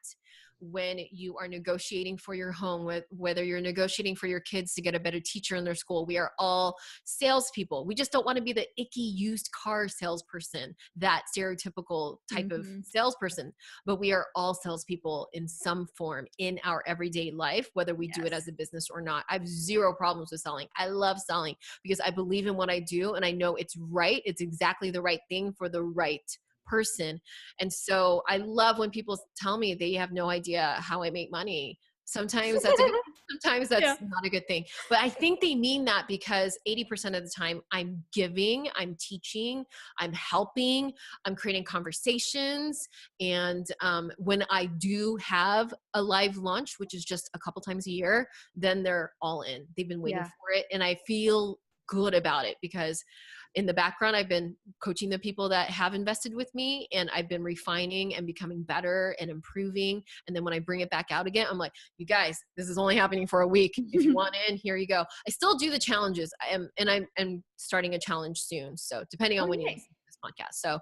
Speaker 2: When you are negotiating for your home, whether you're negotiating for your kids to get a better teacher in their school, we are all salespeople. We just don't want to be the icky used car salesperson, that stereotypical type of salesperson, but we are all salespeople. salespeople in some form in our everyday life, whether we do it as a business or not. I have zero problems with selling. I love selling because I believe in what I do and I know it's right. It's exactly the right thing for the right person. And so I love when people tell me they have no idea how I make money. Sometimes that's a good thing. Sometimes that's not a good thing. But I think they mean that because 80% of the time I'm giving, I'm teaching, I'm helping, I'm creating conversations. And when I do have a live launch, which is just a couple times a year, then they're all in. They've been waiting for it. And I feel good about it because in the background, I've been coaching the people that have invested with me and I've been refining and becoming better and improving. And then when I bring it back out again, I'm like, you guys, this is only happening for a week. If you want in, here you go. I still do the challenges and I'm starting a challenge soon. So depending on when you listen to this podcast. So,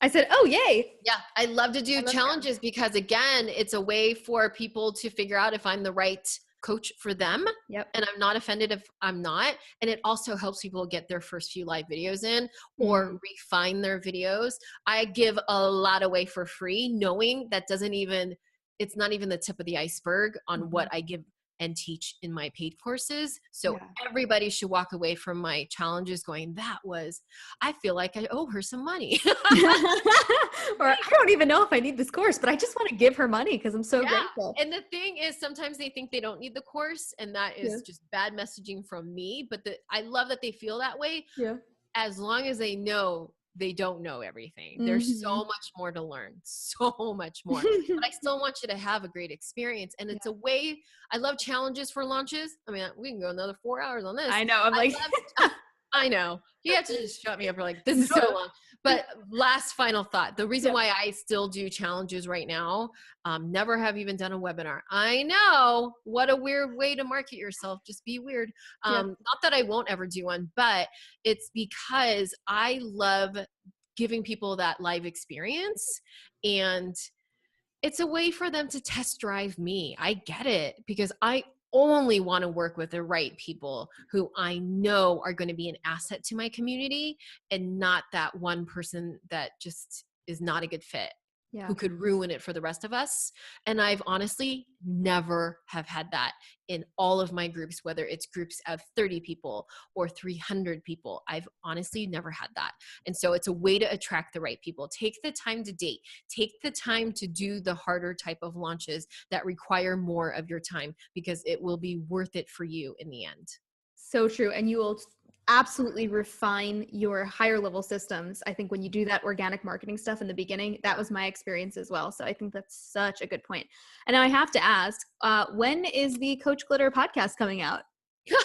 Speaker 1: I said, oh, yay.
Speaker 2: Yeah. I love to do challenges because again, it's a way for people to figure out if I'm the right coach for them.
Speaker 1: Yep.
Speaker 2: And I'm not offended if I'm not. And it also helps people get their first few live videos in or refine their videos. I give a lot away for free, knowing that it's not even the tip of the iceberg on what I give and teach in my paid courses. So everybody should walk away from my challenges going, I feel like I owe her some money.
Speaker 1: Or I don't even know if I need this course, but I just want to give her money because I'm so grateful.
Speaker 2: And the thing is, sometimes they think they don't need the course and that is just bad messaging from me. But I love that they feel that way.
Speaker 1: Yeah.
Speaker 2: As long as they know they don't know everything. There's so much more to learn, so much more. But I still want you to have a great experience. And it's a way, I love challenges for launches. I mean, we can go another 4 hours on this.
Speaker 1: I know.
Speaker 2: I know. You have to just shut me up for like, this is so long. But last final thought, the reason why I still do challenges right now, never have even done a webinar. I know, what a weird way to market yourself. Just be weird. Not that I won't ever do one, but it's because I love giving people that live experience and it's a way for them to test drive me. I get it because I only want to work with the right people who I know are going to be an asset to my community and not that one person that just is not a good fit, who could ruin it for the rest of us. And I've honestly never have had that in all of my groups, whether it's groups of 30 people or 300 people. I've honestly never had that. And so it's a way to attract the right people. Take the time to date. Take the time to do the harder type of launches that require more of your time because it will be worth it for you in the end.
Speaker 1: So true. And you will absolutely refine your higher level systems. I think when you do that organic marketing stuff in the beginning, that was my experience as well. So I think that's such a good point. And now I have to ask, when is the Coach Glitter podcast coming out?
Speaker 2: You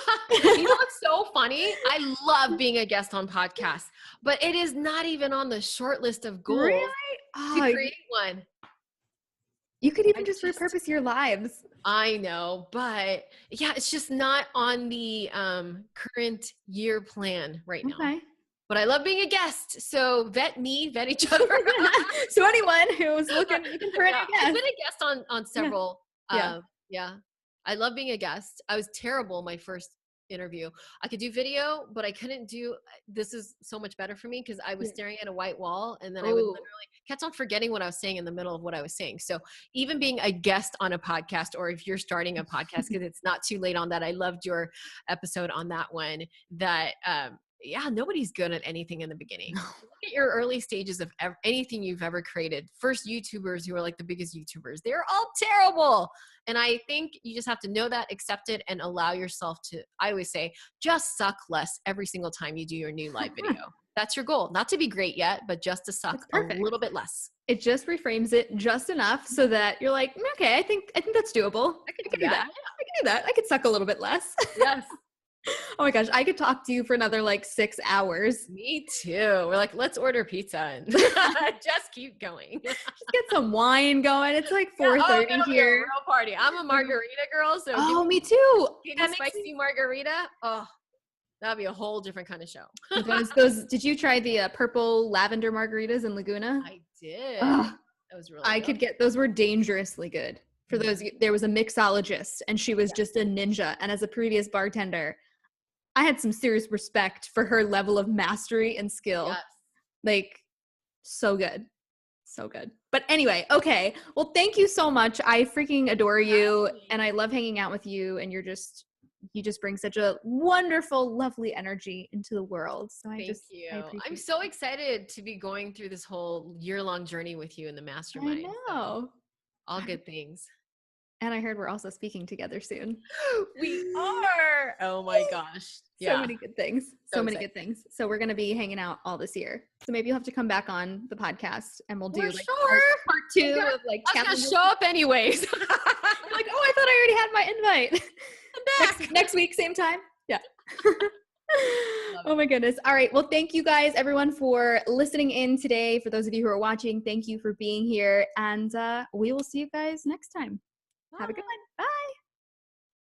Speaker 2: know what's so funny? I love being a guest on podcasts, but it is not even on the short list of goals to create one.
Speaker 1: You could even just repurpose your lives.
Speaker 2: I know, but yeah, it's just not on the current year plan right now. But I love being a guest. So vet each other.
Speaker 1: So anyone who's looking for a guest.
Speaker 2: I've been a guest on several. I love being a guest. I was terrible my first interview. I could do video, but I couldn't do, this is so much better for me because I was staring at a white wall and then I would literally kept on forgetting what I was saying in the middle of what I was saying. So even being a guest on a podcast, or if you're starting a podcast, because it's not too late on that. I loved your episode on that one that, nobody's good at anything in the beginning. Look at your early stages of anything you've ever created. First YouTubers who are like the biggest YouTubers, they're all terrible. And I think you just have to know that, accept it, and allow yourself to, I always say, just suck less every single time you do your new live video. That's your goal. Not to be great yet, but just to suck a little bit less.
Speaker 1: It just reframes it just enough so that you're like, okay, I think that's doable. I can do that. I can do that. I could suck a little bit less.
Speaker 2: Yes.
Speaker 1: Oh my gosh, I could talk to you for another like 6 hours.
Speaker 2: Me too. We're like, let's order pizza and just keep going.
Speaker 1: Just get some wine going. It's like 4:30 here.
Speaker 2: Real party. I'm a margarita girl, so
Speaker 1: me too.
Speaker 2: Spicy margarita. Oh, that'd be a whole different kind of show.
Speaker 1: Those. Did you try the purple lavender margaritas in Laguna?
Speaker 2: I did. That was really.
Speaker 1: I could get those. Were dangerously good. For those, there was a mixologist, and she was just a ninja. And as a previous bartender, I had some serious respect for her level of mastery and skill.
Speaker 2: Yes.
Speaker 1: Like, so good. So good. But anyway, okay. Well, thank you so much. I freaking adore you and I love hanging out with you, and you just bring such a wonderful, lovely energy into the world. So I appreciate
Speaker 2: I'm so excited to be going through this whole year-long journey with you in the mastermind.
Speaker 1: I know.
Speaker 2: So, all good things.
Speaker 1: And I heard we're also speaking together soon.
Speaker 2: We are. Oh my gosh.
Speaker 1: So many good things. So many
Speaker 2: excited.
Speaker 1: good things. So we're going to be hanging out all this year. So maybe you'll have to come back on the podcast and we'll do like part 2 of like
Speaker 2: I was gonna show up anyways.
Speaker 1: You're like, oh, I thought I already had my invite. Next week, same time. Yeah. Oh my goodness. All right. Well, thank you guys, everyone, for listening in today. For those of you who are watching, thank you for being here. And we will see you guys next time. Have a good one. Bye.